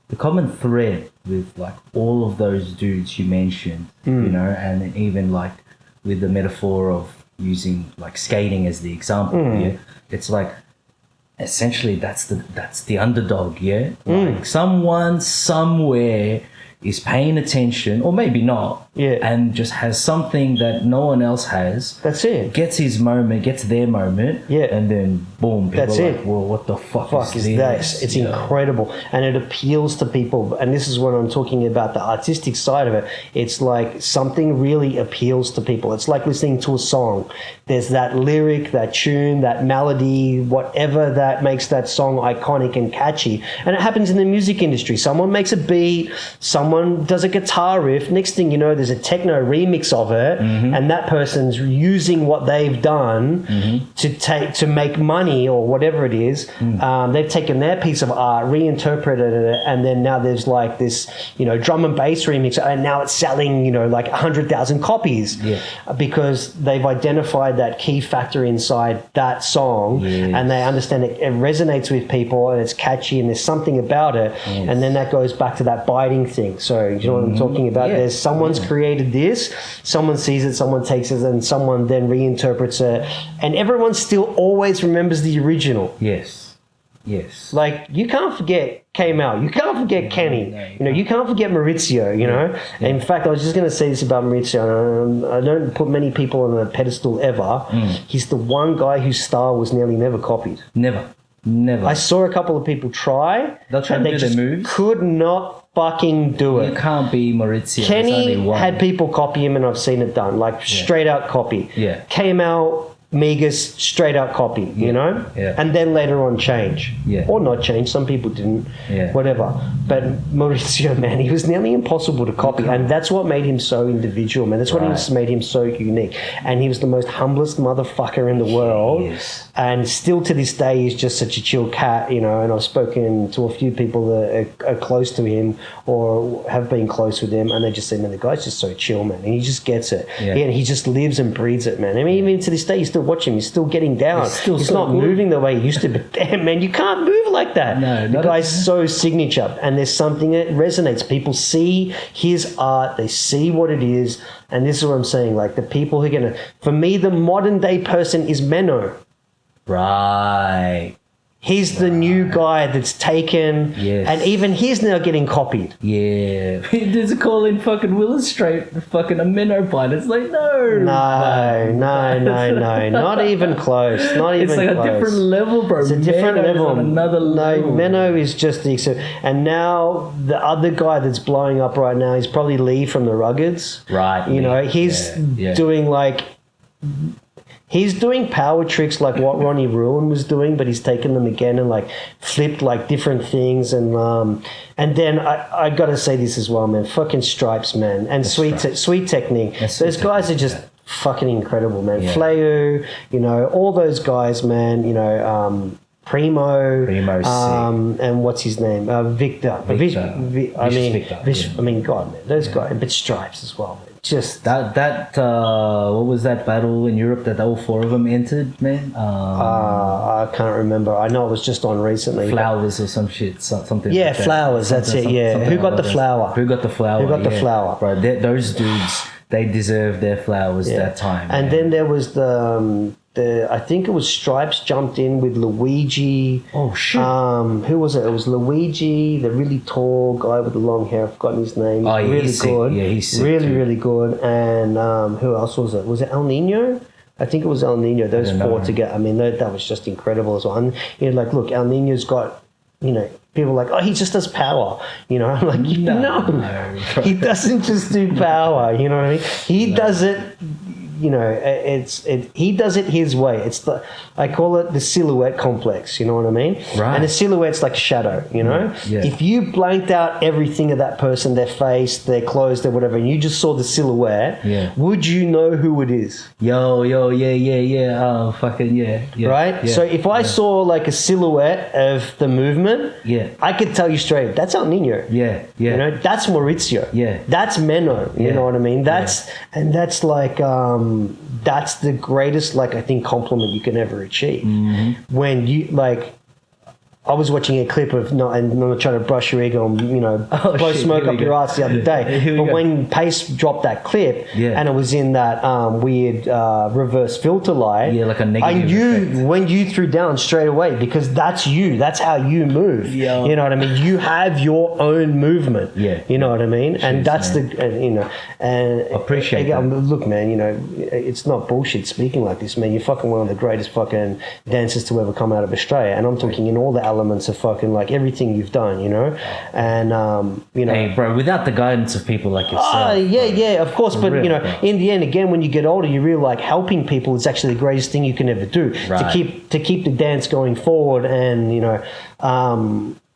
the common thread with like all of those dudes you mentioned, and even like with the metaphor of using like skating as the example, it's like essentially that's the underdog, like someone somewhere is paying attention, or maybe not, and just has something that no one else has. That's it. Gets his moment, gets their moment, and then boom, people that's are it. Like, well, what the fuck is this? It's incredible, and it appeals to people. And this is when I'm talking about the artistic side of it. It's like something really appeals to people. It's like listening to a song. There's that lyric, that tune, that melody, whatever that makes that song iconic and catchy. And it happens in the music industry. Someone makes a beat, someone someone does a guitar riff. Next thing you know, there's a techno remix of it, and that person's using what they've done to make money or whatever it is. They've taken their piece of art, reinterpreted it, and then now there's like this, drum and bass remix, and now it's selling, like 100,000 copies because they've identified that key factor inside that song, and they understand it resonates with people, and it's catchy, and there's something about it, and then that goes back to that biting thing. So you know what I'm talking about? There's someone's created this, someone sees it, someone takes it, and someone then reinterprets it, and everyone still always remembers the original. Yes. Like, you can't forget K-Mal, you can't forget Kenny, you can't forget Maurizio, And in fact, I was just going to say this about Maurizio, and I don't put many people on a pedestal ever. He's the one guy whose style was nearly never copied. Never. I saw a couple of people try. They'll try and to they do their just moves. could not fucking do it. You can't be Maurizio. Kenny had people copy him, and I've seen it done, like straight out copy. Yeah. K-Mal, Migas, straight out copy, and then later on change, or not change. Some people didn't, whatever. But Maurizio, man, he was nearly impossible to copy, and that's what made him so individual, man. That's what made him so unique. And he was the most humblest motherfucker in the world, and still to this day, he's just such a chill cat, And I've spoken to a few people that are close to him or have been close with him, and they just say, man, the guy's just so chill, man, and he just gets it. And he just lives and breathes it, man. I mean, even to this day, you still watch him, he's still getting down. He's not moving the way he used to, but damn, man, you can't move like that. No, the guy's so signature, and there's something that resonates. People see his art, they see what it is, and this is what I'm saying. Like, the people who are gonna, for me, the modern day person is Menno. Right. He's the new guy that's taken, and even he's now getting copied. Yeah. There's a call in fucking Willis Strait, fucking a minnow bite. It's like, no, not even close. Not even It's like close. a different level, bro. It's a different level. On another level. No, Menno is just the exception. And now the other guy that's blowing up right now is probably Lee from the Ruggeds. Right. He's doing like... He's doing power tricks like what Ronnie Ruin was doing, but he's taken them again and like flipped like different things. And then I got to say this as well, man. Fucking Stripes, man. And Sweet Technique. Those guys are just fucking incredible, man. Fleu, all those guys, man, Primo, and what's his name? Victor. God, man, those guys, but Stripes as well, man. Just that what was that battle in Europe that all four of them entered, man? I can't remember. I know it was just on recently. Flowers or some shit, something. Yeah, like that. Flowers. That's it. Yeah. Who got the flower? Who got the flower? Who got the flower? Bro, those dudes, they deserve their flowers that time. And then there was the I think it was Stripes jumped in with Luigi. Oh shit! Who was it? It was Luigi, the really tall guy with the long hair. I've forgotten his name. Oh, really he's good. Sick. Yeah, he's sick really, too. really good. And who else was it? Was it El Nino? I think it was El Nino. Those four together. I mean, that was just incredible as well. And like, look, El Nino's got, people are like, oh, he just does power. I'm like, no. He doesn't just do power. You know what I mean? He does it. He does it his way. I call it the silhouette complex. You know what I mean? Right. And a silhouette's like a shadow. If you blanked out everything of that person, their face, their clothes, their whatever, and you just saw the silhouette, would you know who it is? Yeah. Oh, fucking yeah. Right. So if I saw like a silhouette of the movement, I could tell you straight, that's El Nino. Yeah. That's Maurizio. Yeah. That's Menno. You know what I mean? That's like that's the greatest, like, I think, compliment you can ever achieve. When you I was watching a clip of, and I'm not trying to brush your ego and, blow smoke up your ass the other day. But when Pace dropped that clip and it was in that weird reverse filter light, like a negative I knew effect. when you threw down straight away, because that's you. That's how you move. Yeah. You know what I mean? You have your own movement. Yeah. You know what I mean? And that's man. and appreciate that. Look, man, it's not bullshit speaking like this, man. You're fucking one of the greatest fucking dancers to ever come out of Australia. And I'm talking in all the elements of fucking like everything you've done, and Hey, bro, without the guidance of people like yourself. Of course, but Really, in the end, again, when you get older, you realize like helping people is actually the greatest thing you can ever do Right. to keep the dance going forward, and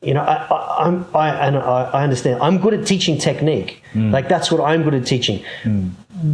you know, I understand. I'm good at teaching technique. Like that's what I'm good at teaching.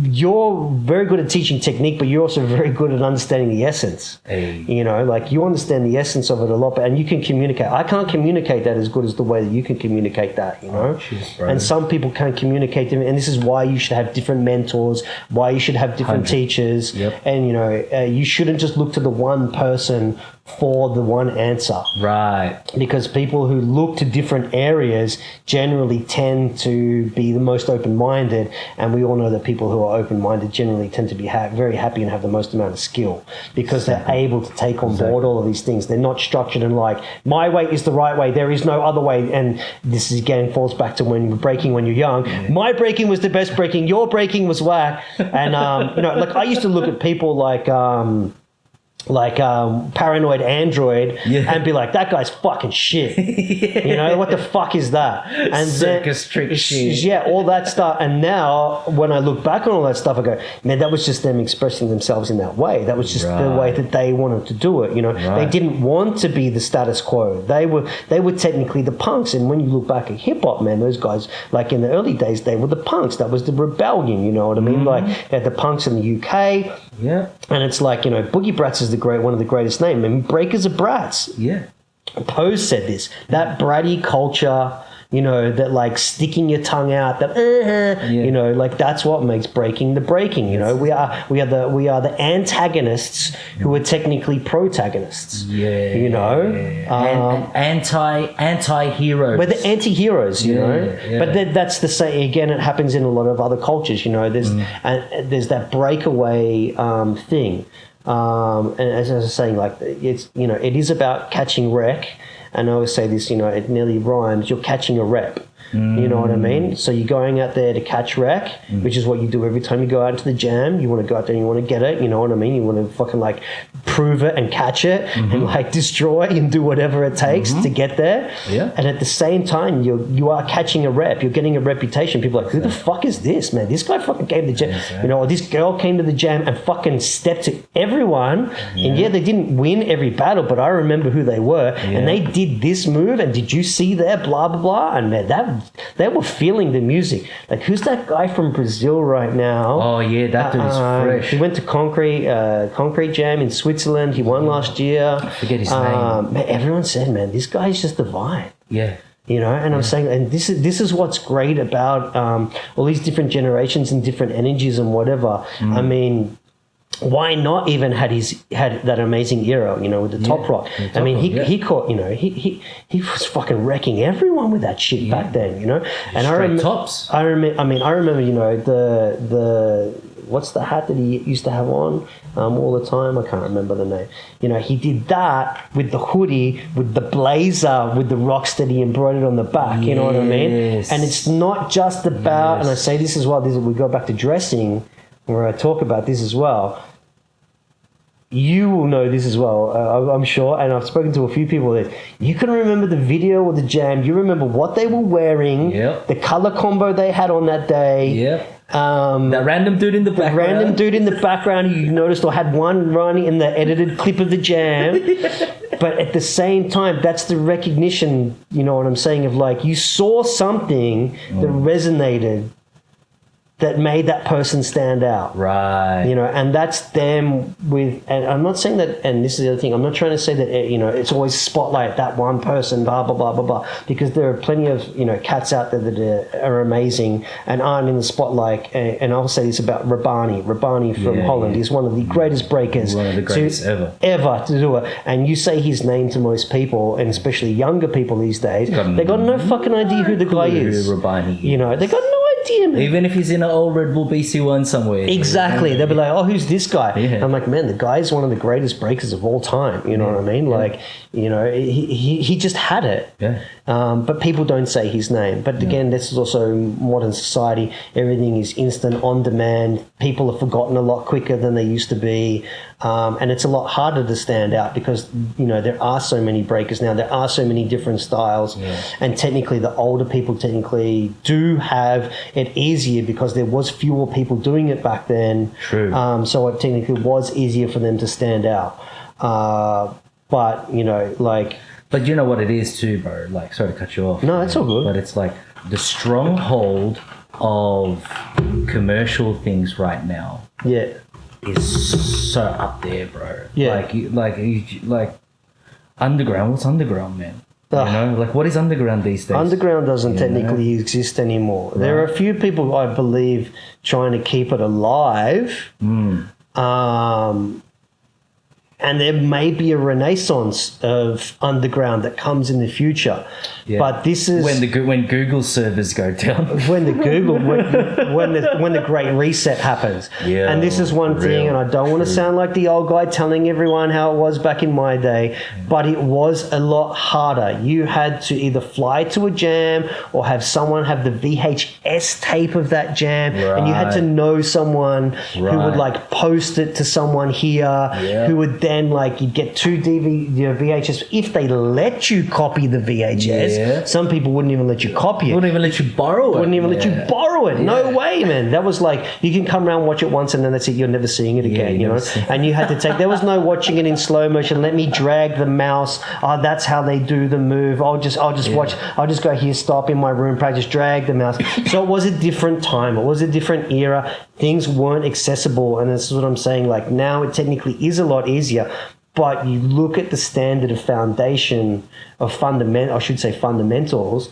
You're very good at teaching technique, but you're also very good at understanding the essence. You know, like you understand the essence of it a lot, and you can communicate. I can't communicate that as good as the way that you can communicate that, you know. Cheers, and some people can't communicate them, and this is why you should have different mentors, why you should have different 100. teachers, and you know, you shouldn't just look to the one person for the one answer. Right. Because people who look to different areas generally tend to be the most open-minded, and we all know that people who are open-minded generally tend to be very happy and have the most amount of skill because they're able to take on board all of these things. They're not structured and like, my way is the right way, there is no other way. And this is, again, falls back to when you're breaking when you're young. My breaking was the best breaking, your breaking was whack. And, you know, like I used to look at people like Paranoid Android and be like, that guy's fucking shit. You know, what the fuck is that? And circus trick shit. Yeah, all that stuff. And now when I look back on all that stuff, I go, man, that was just them expressing themselves in that way. That was just the way that they wanted to do it. You know, they didn't want to be the status quo. They were technically the punks. And when you look back at hip hop, man, those guys, like in the early days, they were the punks. That was the rebellion. You know what I mean? Like they had the punks in the UK. Yeah. And it's like, you know, Boogie Brats is one of the greatest names. I mean, Breakers are brats. Yeah. Pose said this. That bratty culture, you know, that like sticking your tongue out, that you know, like that's what makes breaking the breaking. You know, we are the antagonists who are technically protagonists. Yeah. You know, anti-heroes. we're the anti-heroes. You know, but that's the same. Again, it happens in a lot of other cultures. You know, there's that breakaway thing. And as I was saying, like it's, you know, it is about catching wreck. And I always say this, you know, it nearly rhymes. You're catching a rep. You know what I mean? So you're going out there to catch wreck, which is what you do every time you go out into the jam. You want to go out there and you want to get it. You know what I mean? You want to fucking like prove it and catch it and like destroy and do whatever it takes to get there. Yeah. And at the same time, you are catching a rep. You're getting a reputation. People are like, who the fuck is this, man? This guy fucking came to the jam. You know, or this girl came to the jam and fucking stepped to everyone. And they didn't win every battle, but I remember who they were. And they did this move. And did you see their blah, blah, blah? And man, they were feeling the music. Like, who's that guy from Brazil right now? Oh yeah, that dude is fresh. He went to Concrete Jam in Switzerland. He won last year. I forget his name. Man, everyone said, man, this guy's just the vibe. Yeah. You know, and I'm saying, and this is what's great about all these different generations and different energies and whatever. I mean, why not even had that amazing era, you know, with the top rock? I mean, he caught, you know, he was fucking wrecking everyone with that shit back then, you know. And tops. I remember, you know, the what's the hat that he used to have on all the time? I can't remember the name. You know, he did that with the hoodie, with the blazer, with the Rocksteady embroidered on the back. You know what I mean? And it's not just about, and I say this as well. We go back to dressing, where I talk about this as well. You will know this as well, I'm sure, and I've spoken to a few people that you can remember the video or the jam. You remember what they were wearing, the color combo they had on that day. That random dude in the background. Random dude in the background who you noticed or had one running in the edited clip of the jam. But at the same time, that's the recognition, you know what I'm saying, of like you saw something that resonated, that made that person stand out. Right. You know, and that's them with, and I'm not saying that, and this is the other thing, I'm not trying to say that, you know, it's always spotlight that one person, blah, blah, blah, blah, blah, because there are plenty of, you know, cats out there that are amazing and aren't in the spotlight. And I'll say this about Rabani from Holland. He's one of the greatest breakers. One of the greatest ever to do it. And you say his name to most people, and especially younger people these days, they got no fucking idea who the guy is. Who Rabani is. You know, they got no idea, man. Even if he's in an old Red Bull BC1 somewhere. Exactly. They'll be like, oh, who's this guy? I'm like, man, the guy is one of the greatest breakers of all time. You know what I mean? Like, you know, he just had it. But people don't say his name. But again, this is also modern society. Everything is instant, on demand. People are forgotten a lot quicker than they used to be. And it's a lot harder to stand out because, you know, there are so many breakers now. There are so many different styles. And technically, the older people technically do have it easier because there was fewer people doing it back then. True. So it technically was easier for them to stand out. But, you know, like... But you know what it is too, bro. Like, sorry to cut you off. No, it's all good. But it's like the stronghold of commercial things right now Yeah. is so up there, bro. Yeah. Like underground. What's underground, man? Ugh. You know, like what is underground these days? Underground doesn't technically exist anymore. Right. There are a few people, I believe, trying to keep it alive. And there may be a renaissance of underground that comes in the future. Yeah. But this is when Google servers go down. when the great reset happens. Yeah, and this is one thing, and I don't want to sound like the old guy telling everyone how it was back in my day, but it was a lot harder. You had to either fly to a jam or have someone have the VHS tape of that jam, and you had to know someone who would like post it to someone here, who would then like you'd get two VHS if they let you copy the VHS. Yeah. Some people wouldn't even let you copy it. Wouldn't even let you borrow it. Wouldn't even let you borrow it. No way, man. That was like you can come around, watch it once, and then that's it. You're never seeing it again. You know. And you had to take. There was no watching it in slow motion. Let me drag the mouse. Oh, that's how they do the move. I'll just watch. I'll just go here, stop in my room, practice, drag the mouse. So it was a different time. It was a different era. Things weren't accessible, and this is what I'm saying. Like now, it technically is a lot easier. But you look at the standard of foundation of fundamentals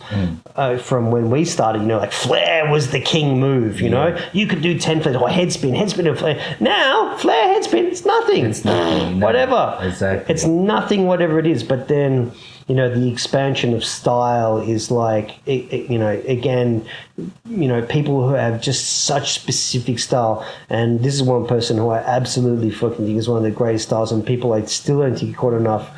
from when we started, you know, like flare was the king move, you know. You could do 10 flares or headspin and flare. Now, flare, headspin, it's nothing. It's nothing. Whatever. Exactly. It's nothing, whatever it is. But then, you know, the expansion of style is like, you know, again, you know, people who have just such specific style. And this is one person who I absolutely fucking think is one of the greatest styles, and people I still don't think caught enough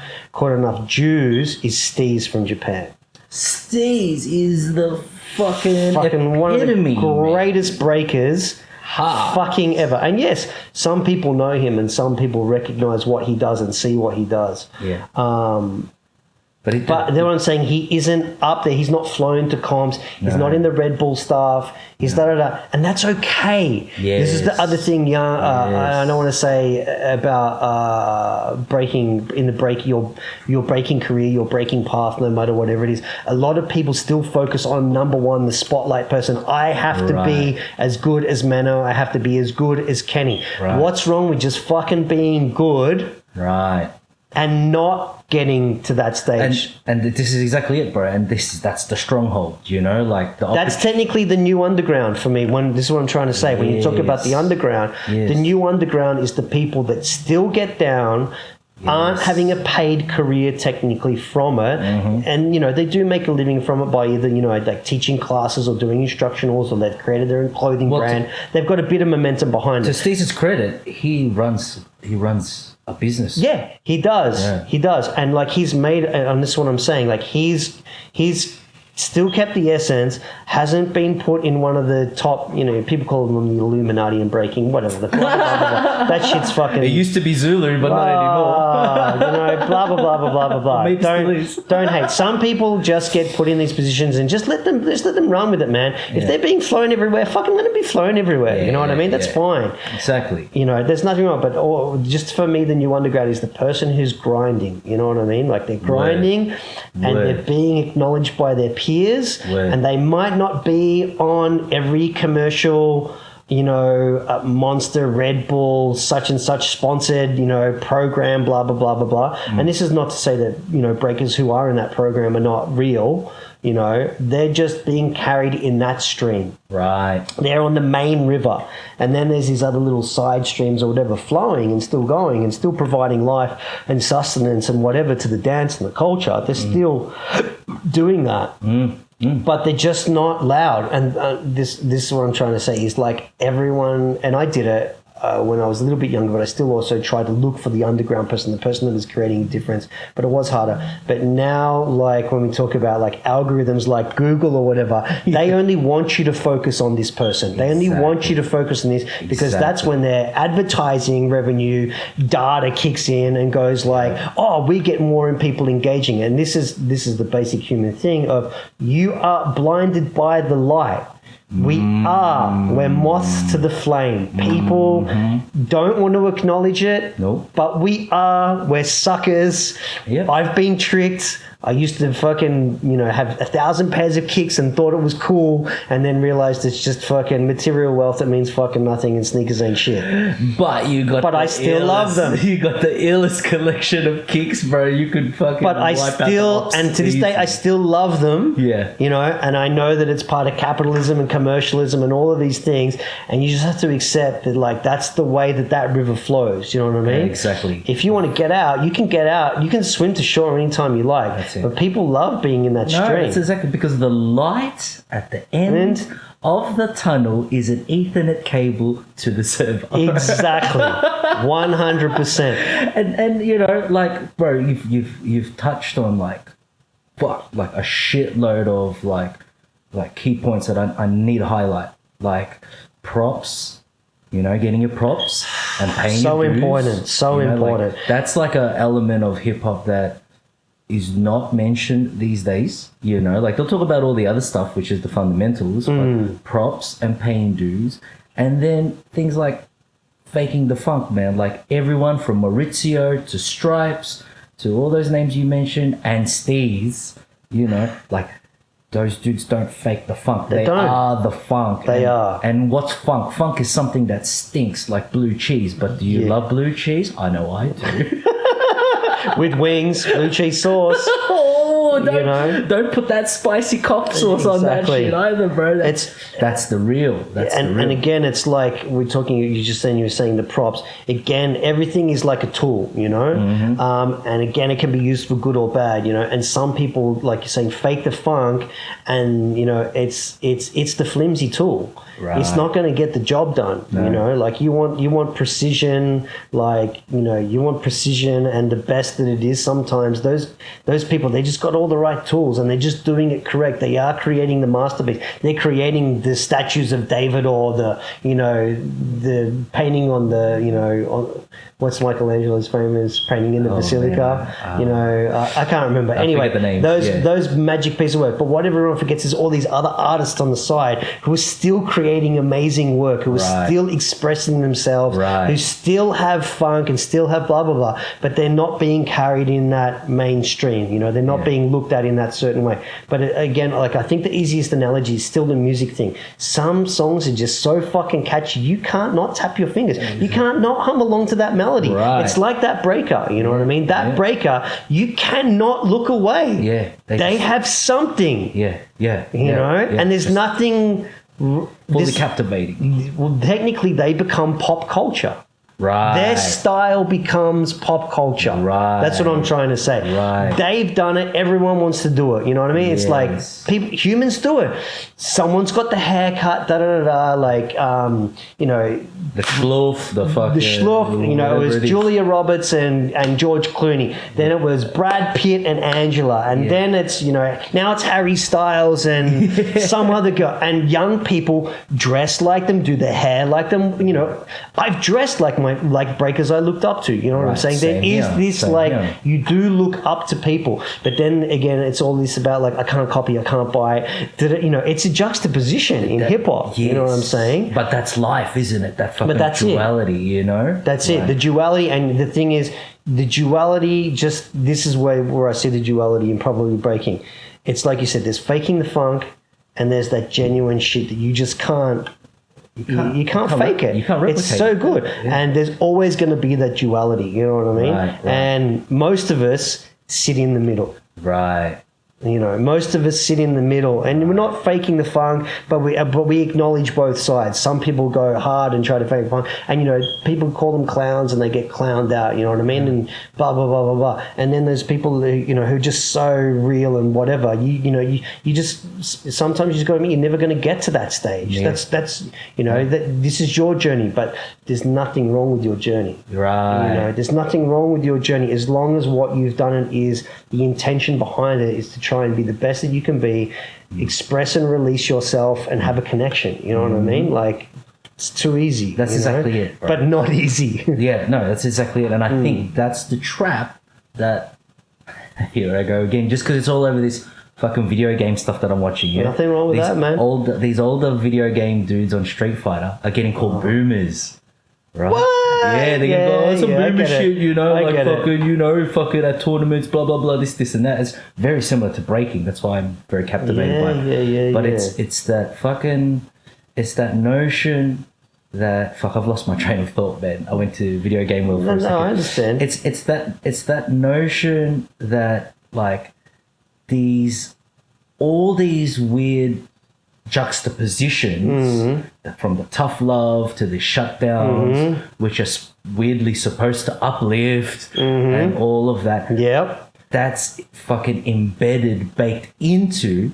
dues, is Steez from Japan. Steez is the fucking one of the epitome, greatest breakers fucking ever. And yes, some people know him and some people recognize what he does and see what he does. Yeah. But then I'm saying he isn't up there. He's not flown to comps. He's not in the Red Bull staff. He's da-da-da. And that's okay. Yes. This is the other thing, I don't want to say about breaking your breaking career, your breaking path, no matter whatever it is. A lot of people still focus on number one, the spotlight person. I have to be as good as Mano. I have to be as good as Kenny. Right. What's wrong with just fucking being good? Right. And not getting to that stage. And this is exactly it, bro. And that's the stronghold, you know? Like that's technically the new underground for me. This is what I'm trying to say. When you talk about the underground, the new underground is the people that still get down, aren't having a paid career technically from it, and you know they do make a living from it by either like teaching classes or doing instructionals, or they've created their own clothing brand. They've got a bit of momentum behind it. To Steve's credit, he runs a business. Yeah, he does. He does, and like he's made, and this is what I'm saying. Like he's still kept the essence, hasn't been put in one of the top, people call them the Illuminati and breaking, whatever. The blah, blah, blah, blah. That shit's fucking... It used to be Zulu, but not anymore. Blah, blah, blah, blah, blah, blah, blah. Don't hate. Some people just get put in these positions and just let them run with it, man. If they're being flown everywhere, fucking let them be flown everywhere. You know what I mean? That's fine. Exactly. There's nothing wrong, but just for me, the new undergrad is the person who's grinding. You know what I mean? Like they're grinding and they're being acknowledged by their peers, and they might not be on every commercial, Monster, Red Bull, such and such sponsored, program, blah, blah, blah, blah, blah. And this is not to say that, breakers who are in that program are not real. They're just being carried in that stream. Right. They're on the main river. And then there's these other little side streams or whatever flowing and still going and still providing life and sustenance and whatever to the dance and the culture. They're still doing that. But they're just not loud. And this is what I'm trying to say is like everyone, and I did it when I was a little bit younger, but I still also tried to look for the underground person, the person that is creating a difference, but it was harder. But now, like when we talk about like algorithms like Google or whatever, they only want you to focus on this person. They only want you to focus on this because that's when their advertising revenue data kicks in and goes like, oh, we get more in people engaging. And this is the basic human thing of you are blinded by the light. We're moths to the flame. People don't want to acknowledge it, but we're suckers. I've been tricked. I used to fucking, have 1,000 pairs of kicks and thought it was cool, and then realized it's just fucking material wealth that means fucking nothing and sneakers ain't shit. But you got. But I still love them. You got the illest collection of kicks, bro. You could fucking. But I still, and to this day, I still love them. Yeah. And I know that it's part of capitalism and commercialism and all of these things, and you just have to accept that, like, that's the way that river flows. You know what I mean? Yeah, exactly. If you want to get out, you can get out. You can swim to shore anytime you like. That's it. But people love being in that stream. No, it's exactly because the light at the end of the tunnel is an Ethernet cable to the server. Exactly, 100%. And like, bro, you've touched on like a shitload of like key points that I need to highlight, like props. Getting your props and paying so your dues. important. So important. Like, that's like an element of hip hop that is not mentioned these days. Like they'll talk about all the other stuff, which is the fundamentals, but props and paying dues, and then things like faking the funk, man. Like everyone from Maurizio to Stripes to all those names you mentioned and Steez, like. Those dudes don't fake the funk. They are the funk. They are. And what's funk? Funk is something that stinks like blue cheese. But do you love blue cheese? I know I do. With wings, blue cheese sauce. Don't put that spicy cop sauce on that shit either, bro. That's the real. And again, it's like we're talking. You were saying the props. Again, everything is like a tool, Mm-hmm. And again, it can be used for good or bad, And some people, like you're saying, fake the funk, and it's the flimsy tool. Right. It's not going to get the job done. No. Like you want precision. Like you want precision, and the best that it is. Sometimes those people, they just got all the right tools and they're just doing it correct. They are creating the masterpiece. They're creating the statues of David, or the painting on on what's Michelangelo's famous painting in the Basilica. I can't remember. Anyway, the names. Those magic pieces of work. But what everyone forgets is all these other artists on the side who are still creating amazing work, who are still expressing themselves, who still have funk and still have blah blah blah, but they're not being carried in that mainstream. They're not being looked at in that certain way. But again, like I think the easiest analogy is still the music thing. Some songs are just so fucking catchy, you can't not tap your fingers. You can't not hum along to that melody. Right. It's like that breaker, you know what I mean? That breaker, you cannot look away. Yeah. They have something. Yeah. And there's nothing fully captivating. Well, technically they become pop culture. Right. Their style becomes pop culture. Right. That's what I'm trying to say. Right. They've done it. Everyone wants to do it. You know what I mean? It's like humans do it. Someone's got the haircut, like, the schluff, the schluff, it was Julia Roberts and George Clooney. Then it was Brad Pitt and Angela. And then it's, now it's Harry Styles and some other girl. And young people dress like them, do their hair like them. I've dressed like breakers I looked up to. You know what I'm saying? There is this, you do look up to people. But then again, it's all this about, like, I can't copy, I can't buy. It's a juxtaposition in hip-hop. You know what I'm saying? But that's life, isn't it? That fucking duality, That's it. The duality. And the thing is, the duality, this is where I see the duality in probably breaking. It's like you said, there's faking the funk, and there's that genuine shit that you just can't. You can't fake it. You can't replicate it's so good. And there's always going to be that duality. You know what I mean? Right. And most of us sit in the middle. Right. Most of us sit in the middle, and we're not faking the funk, but we acknowledge both sides. Some people go hard and try to fake the funk, and people call them clowns, and they get clowned out. You know what I mean? And blah blah blah blah blah. And then there's people who are just so real and whatever. You just sometimes you just got to admit you're never going to get to that stage. Yeah. That's that this is your journey, but there's nothing wrong with your journey. Right. There's nothing wrong with your journey as long as what you've done is the intention behind it is to try and be the best that you can be, express and release yourself, and have a connection. You know what I mean? Like, it's too easy. That's exactly it, bro. But not easy. That's exactly it. And I think that's the trap that, here I go again, just because it's all over this fucking video game stuff that I'm watching. Yeah? Nothing wrong with that, man. These older video game dudes on Street Fighter are getting called boomers. Right? What? Yeah, they can go on some I boomer get it. shit, you know, I like get it. fucking, you know, fucking at tournaments, blah blah blah, this and that. It's very similar to breaking. That's why I'm very captivated by it. Yeah. But it's that fucking, it's that notion that I've lost my train of thought, man. I went to video game world for a second. No, I understand. It's that notion that like all these weird juxtapositions from the tough love to the shutdowns, which are weirdly supposed to uplift and all of that. Yep. That's fucking embedded, baked into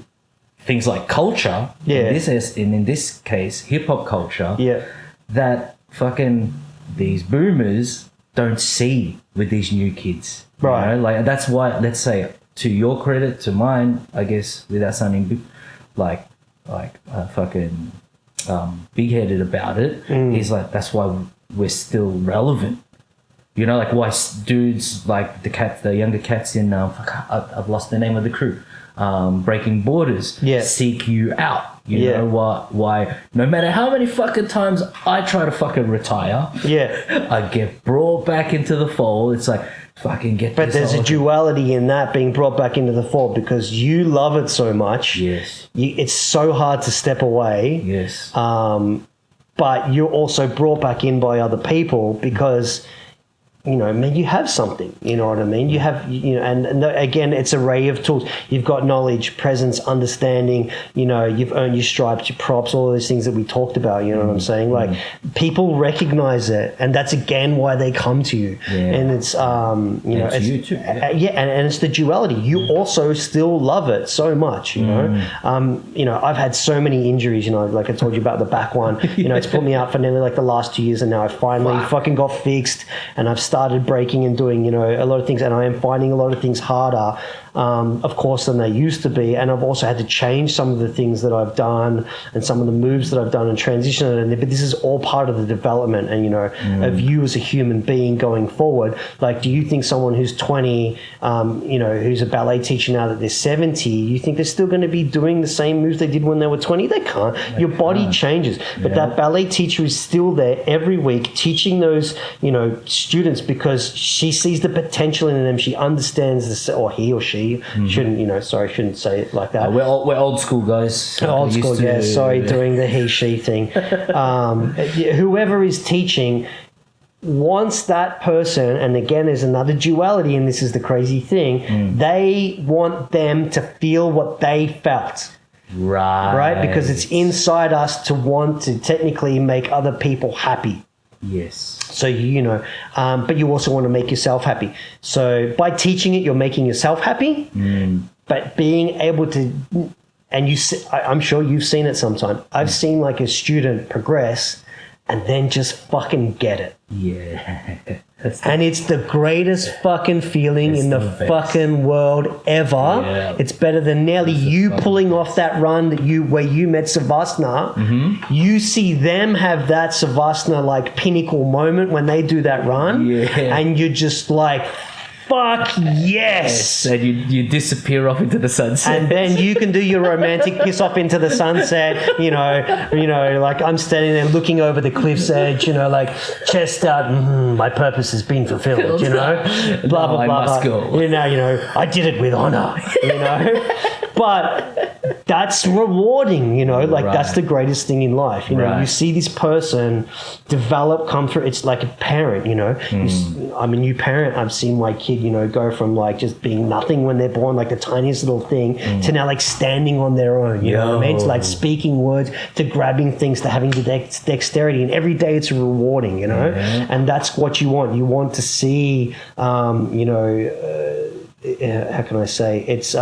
things like culture. Yeah. In this case, hip hop culture. Yeah. That fucking these boomers don't see with these new kids. Right. You know? Like that's why, let's say, to your credit, to mine, I guess, without sounding like fucking big-headed about it, is like that's why we're still relevant. You know, like why dudes like the younger cats in I've lost the name of the crew, Breaking Borders, seek you out. You know why? No matter how many fucking times I try to fucking retire, I get brought back into the fold. It's like fucking get. But there's a duality in that being brought back into the fold because you love it so much. Yes, it's so hard to step away. Yes, but you're also brought back in by other people because. You know, man, you have something, you know what I mean? You have, you know, and again, it's an array of tools. You've got knowledge, presence, understanding, you know, you've earned your stripes, your props, all those things that we talked about, you know what I'm saying? Like, people recognize it, and that's again why they come to you. Yeah. And it's, you know, it's, you too. And it's the duality. You also still love it so much, you know? You know, I've had so many injuries, you know, like I told you about the back one, you know, it's put me out for nearly like the last 2 years, and now I finally fucking got fixed, and I've started breaking and doing, you know, a lot of things, and I am finding a lot of things harder, of course, than they used to be. And I've also had to change some of the things that I've done and some of the moves that I've done and transition it. But this is all part of the development and, you know, of you as a human being going forward. Like, do you think someone who's 20, you know, who's a ballet teacher now that they're 70, you think they're still going to be doing the same moves they did when they were 20? They can't. Your body changes. But that ballet teacher is still there every week teaching those, you know, students because she sees the potential in them. She understands this, or he or she shouldn't, you know, sorry, shouldn't say it like that. We're old school guys. So old school, sorry, doing the he, she thing. Whoever is teaching wants that person, and again, there's another duality, and this is the crazy thing, they want them to feel what they felt. Right? Because it's inside us to want to technically make other people happy. Yes. So, you know, but you also want to make yourself happy. So by teaching it, you're making yourself happy, but being able to, and I'm sure you've seen it sometime. I've seen like a student progress and then just fucking get it. Yeah. And it's the greatest fucking feeling in the fucking world ever. Yeah. It's better than nearly you pulling off that run where you met Savasana. You see them have that Savasana like pinnacle moment when they do that run, and you're just like, fuck yes. And you disappear off into the sunset. And then you can do your romantic piss off into the sunset, you know, like I'm standing there looking over the cliff's edge, you know, like chest out, my purpose has been fulfilled, you know, blah, blah, blah. I must go. You know, I did it with honor, you know, but that's rewarding, you know, like that's the greatest thing in life. You know, you see this person develop, come through. It's like a parent, you know, I'm a new parent. I've seen my kid, you know, go from like just being nothing when they're born, like the tiniest little thing, to now like standing on their own, you know what I mean? To like speaking words, to grabbing things, to having the dexterity, and every day it's rewarding, you know, and that's what you want. You want to see, you know, how can I say, it's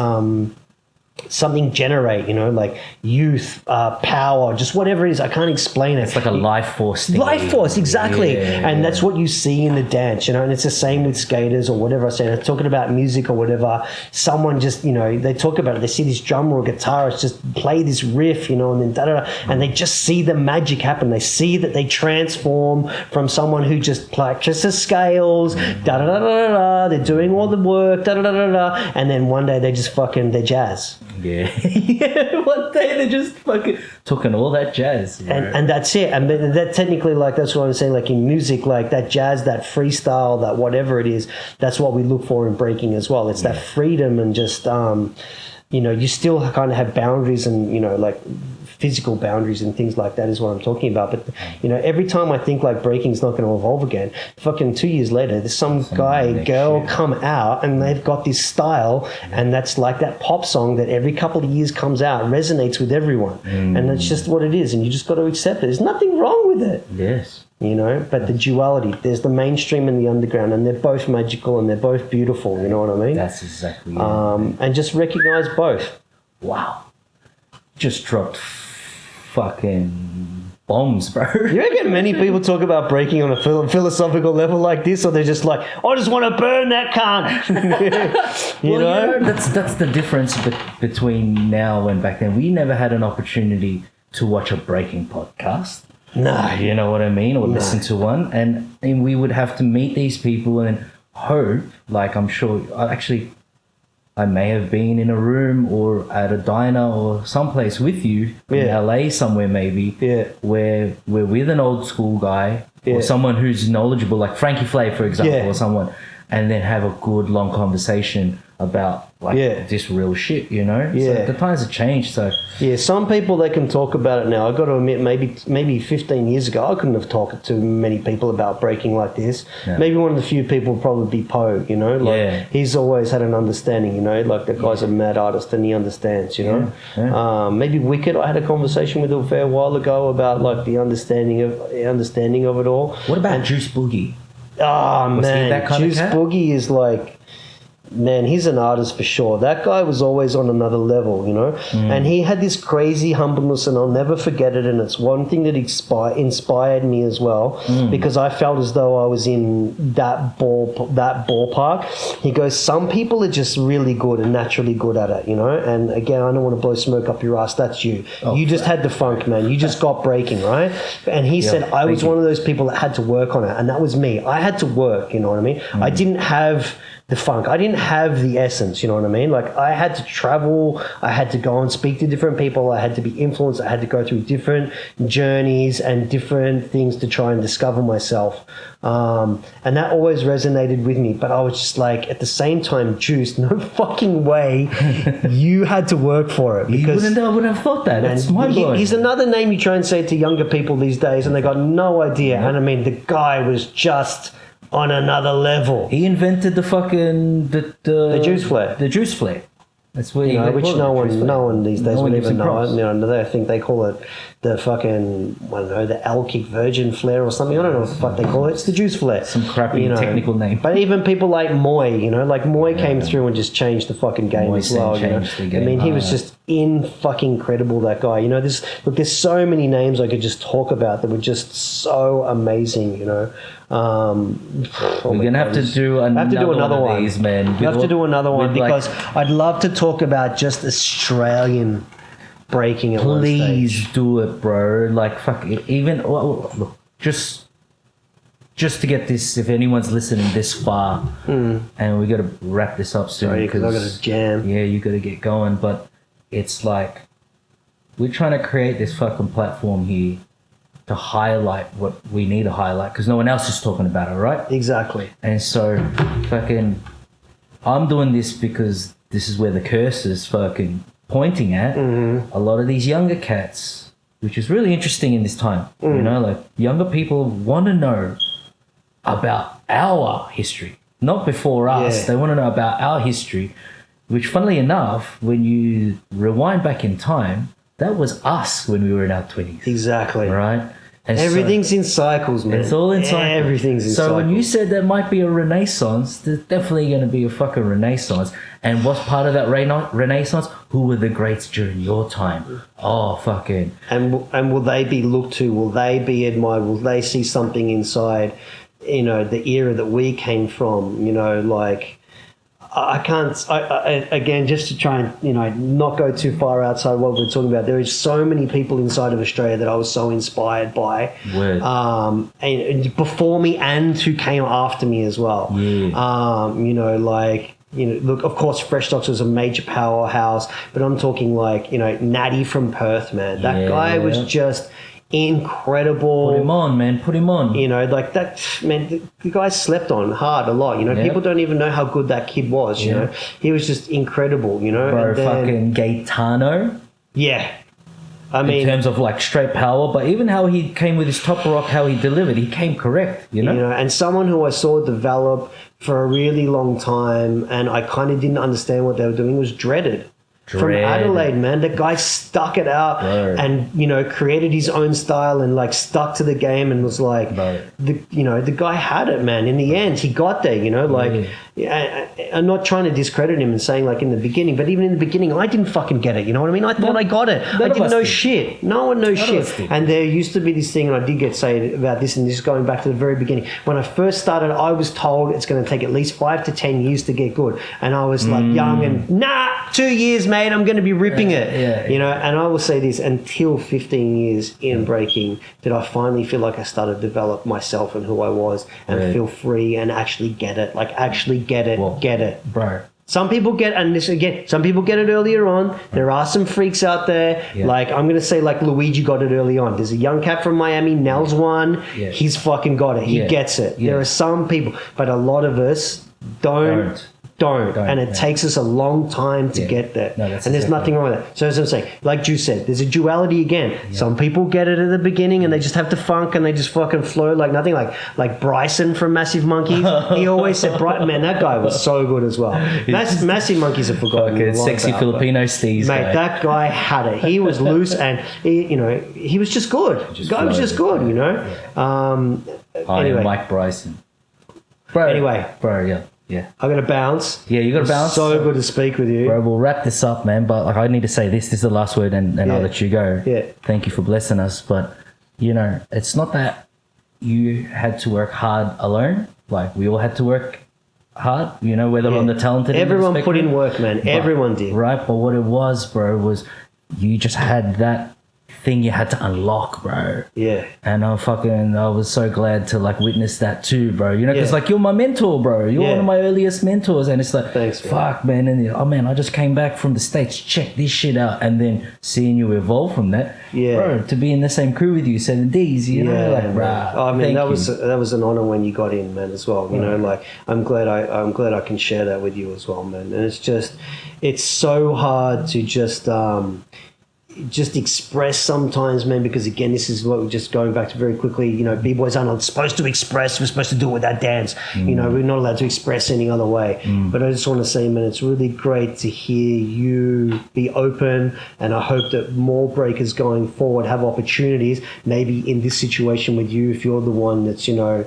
something generate, you know, like youth, power, just whatever it is. I can't explain it. It's like a life force thing. Life force, exactly. And that's what you see in the dance, you know, and it's the same with skaters or whatever. I say, they're talking about music or whatever. Someone just, you know, they talk about it. They see this drummer or guitarist just play this riff, you know, and then da-da-da, and they just see the magic happen. They see that they transform from someone who just practices scales, da-da-da-da-da, they're doing all the work, da-da-da-da-da, and then one day they just fucking, they're jazz. Yeah. Yeah. One day they're just fucking talking all that jazz. And that's it. And that technically, like, that's what I'm saying, like in music, like that jazz, that freestyle, that whatever it is, that's what we look for in breaking as well. It's that freedom and just, you still kind of have boundaries and, like physical boundaries and things like that is what I'm talking about. But, every time I think like breaking's not going to evolve again, fucking 2 years later, there's some girl come out and they've got this style and that's like that pop song that every couple of years comes out, resonates with everyone. And that's just what it is. And you just got to accept it. There's nothing wrong with it. Yes. But the duality, there's the mainstream and the underground, and they're both magical and they're both beautiful, you know what I mean? That's exactly it. And just recognize both. Wow. Just dropped fucking bombs, bro. You reckon many people talk about breaking on a philosophical level like this, or they're just like, I just want to burn that cunt? That's the difference between now and back then. We never had an opportunity to watch a breaking podcast. No. You know what I mean? Or listen to one. And we would have to meet these people and hope, like I'm sure, I may have been in a room or at a diner or someplace with you in LA somewhere maybe, where we're with an old school guy or someone who's knowledgeable, like Frankie Flay, for example, or someone, and then have a good long conversation about this real shit, So the times have changed. So some people, they can talk about it now. I've got to admit, maybe 15 years ago I couldn't have talked to many people about breaking like this. Maybe one of the few people would probably be Poe, he's always had an understanding, like the guy's a mad artist and he understands, maybe Wicked, I had a conversation with a fair while ago about like the understanding of it all. What about Juice Boogie? Oh man, Juice Boogie is like, man, he's an artist for sure. That guy was always on another level, and he had this crazy humbleness, and I'll never forget it. And it's one thing that inspired me as well, because I felt as though I was in that ballpark. He goes, some people are just really good and naturally good at it, and again, I don't want to blow smoke up your ass. That's you. You just had the funk, man. You just got breaking, right? And he said, I was one of those people that had to work on it, and that was me. I had to work, you know what I mean? I didn't have the funk. I didn't have the essence, you know what I mean? Like, I had to travel, I had to go and speak to different people, I had to be influenced, I had to go through different journeys and different things to try and discover myself. And that always resonated with me. But I was just like, at the same time, Juice, no fucking way you had to work for it. Because I wouldn't have thought that. That's mind-blowing. He's another name you try and say to younger people these days, and they got no idea. And I mean, the guy was just on another level. He invented the fucking the juice flare. The juice flare. That's what which no one these days would even know it. I think they call it the fucking, I don't know, the L-kick virgin flare or something. I don't know what the fuck they call it. It's the juice flare. Some crappy technical name. But even people like Moy, like Moy came through and just changed the fucking game as well. The game. I mean, he was just fucking incredible, that guy. There's so many names I could just talk about that were just so amazing, We're gonna have to do another one of these, man. We have to do another one because I'd love to talk about just Australian breaking at one stage. Please do it, bro. Like, fuck it. Even look, just to get this, if anyone's listening this far, and we got to wrap this up soon because I got to jam. Yeah, you got to get going. But it's like we're trying to create this fucking platform here to highlight what we need to highlight because no one else is talking about it, right? Exactly. And so, fucking, I'm doing this because this is where the curse is fucking pointing at. A lot of these younger cats, which is really interesting in this time, like younger people want to know about our history, not before us. They want to know about our history, which funnily enough, when you rewind back in time, that was us when we were in our 20s. Exactly. Right? And everything's in cycles, man. It's all in cycles. Everything's in cycles. So when you said there might be a renaissance, there's definitely going to be a fucking renaissance. And what's part of that renaissance? Who were the greats during your time? Oh, fucking. And will they be looked to? Will they be admired? Will they see something inside, the era that we came from? Like, I can't, again, just to try and, not go too far outside what we're talking about, there is so many people inside of Australia that I was so inspired by. Word. And before me and who came after me as well. Yeah. Like You know, look, of course, Fresh Stocks was a major powerhouse, but I'm talking like, you know, Natty from Perth, man. That guy was just incredible. Put him on, man. Put him on. You know, like that, man, the guy slept on hard a lot. You know, people don't even know how good that kid was, you know. He was just incredible, you know. Bro, and then, fucking Gaetano. Yeah. I mean, in terms of like straight power, but even how he came with his top rock, how he delivered, he came correct, you know? You know, and someone who I saw develop for a really long time, and I kind of didn't understand what they were doing, was Dreaded. From Adelaide, man. The guy stuck it out and, you know, created his own style and like stuck to the game and was like, the guy had it, man. In the end, he got there, you know, like, I'm not trying to discredit him and saying like in the beginning, but even in the beginning, I didn't fucking get it. You know what I mean? I thought I got it. I didn't know shit. No one knows shit. And there used to be this thing, and I did get say about this, and this is going back to the very beginning. When I first started, I was told it's going to take at least 5 to 10 years to get good. And I was like young and 2 years, mate, I'm going to be ripping it. You know, and I will say this, until 15 years in breaking did I finally feel like I started to develop myself and who I was and feel free and actually get it. Like actually get it. Bro. Some people get, and this again, some people get it earlier on. There are some freaks out there. Like, I'm going to say like Luigi got it early on. There's a young cat from Miami, Nels one. He's fucking got it. He gets it. There are some people, but a lot of us don't. And it takes us a long time to get there. No, and there's nothing wrong with that. So as I'm saying, like Ju said, there's a duality again. Some people get it at the beginning and they just have the funk and they just fucking flow like nothing. Like Bryson from Massive Monkeys. He always said, man, that guy was so good as well. Massive Monkeys have forgotten. Okay, sexy Filipino steez. Mate, that guy had it. He was loose and he was just good. The guy was just good, you know. Anyway, Mike Bryson. Bro, yeah. I'm going to bounce. Yeah, you got to bounce. So good to speak with you. Bro, we'll wrap this up, man. But like, I need to say this. This is the last word and I'll let you go. Yeah. Thank you for blessing us. But, you know, it's not that you had to work hard alone. Like, we all had to work hard, you know, whether on the talented end. Everyone put in work, man. Everyone did. Right? But what it was, bro, was you just had that thing you had to unlock, bro. Yeah. And I was so glad to like witness that too, bro. You know, because like you're my mentor, bro. You're one of my earliest mentors, and it's like, thanks, man. Fuck, man. And oh man, I just came back from the States, check this shit out, and then seeing you evolve from that, bro. To be in the same crew with you, 7Ds, you know, like, bro. I mean, that was an honor when you got in, man, as well. You know, like I'm glad I can share that with you as well, man. And it's so hard to just express sometimes, man, because again, this is what we're just going back to very quickly. You know, b-boys are not supposed to express. We're supposed to do it with that dance. You know, we're not allowed to express any other way. But I just want to say, man, it's really great to hear you be open, and I hope that more breakers going forward have opportunities, maybe in this situation with you, if you're the one that's, you know,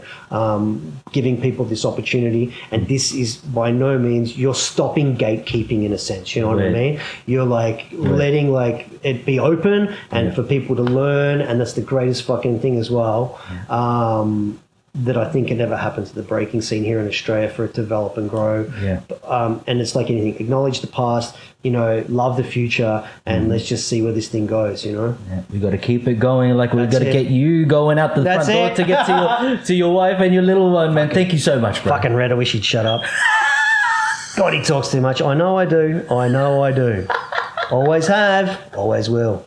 giving people this opportunity. And this is by no means, you're stopping gatekeeping in a sense, you know what I mean? You're like letting like it be open and for people to learn, and that's the greatest fucking thing as well. That I think can never happen to the breaking scene here in Australia, for it to develop and grow. And it's like anything, acknowledge the past, you know, love the future, and let's just see where this thing goes, you know. We got to keep it going. Like, we've got to get you going out the front door to get to your wife and your little one, man. Thank you so much, bro. Fucking Red, I wish he'd shut up. God, he talks too much. I know I do. Always have, always will.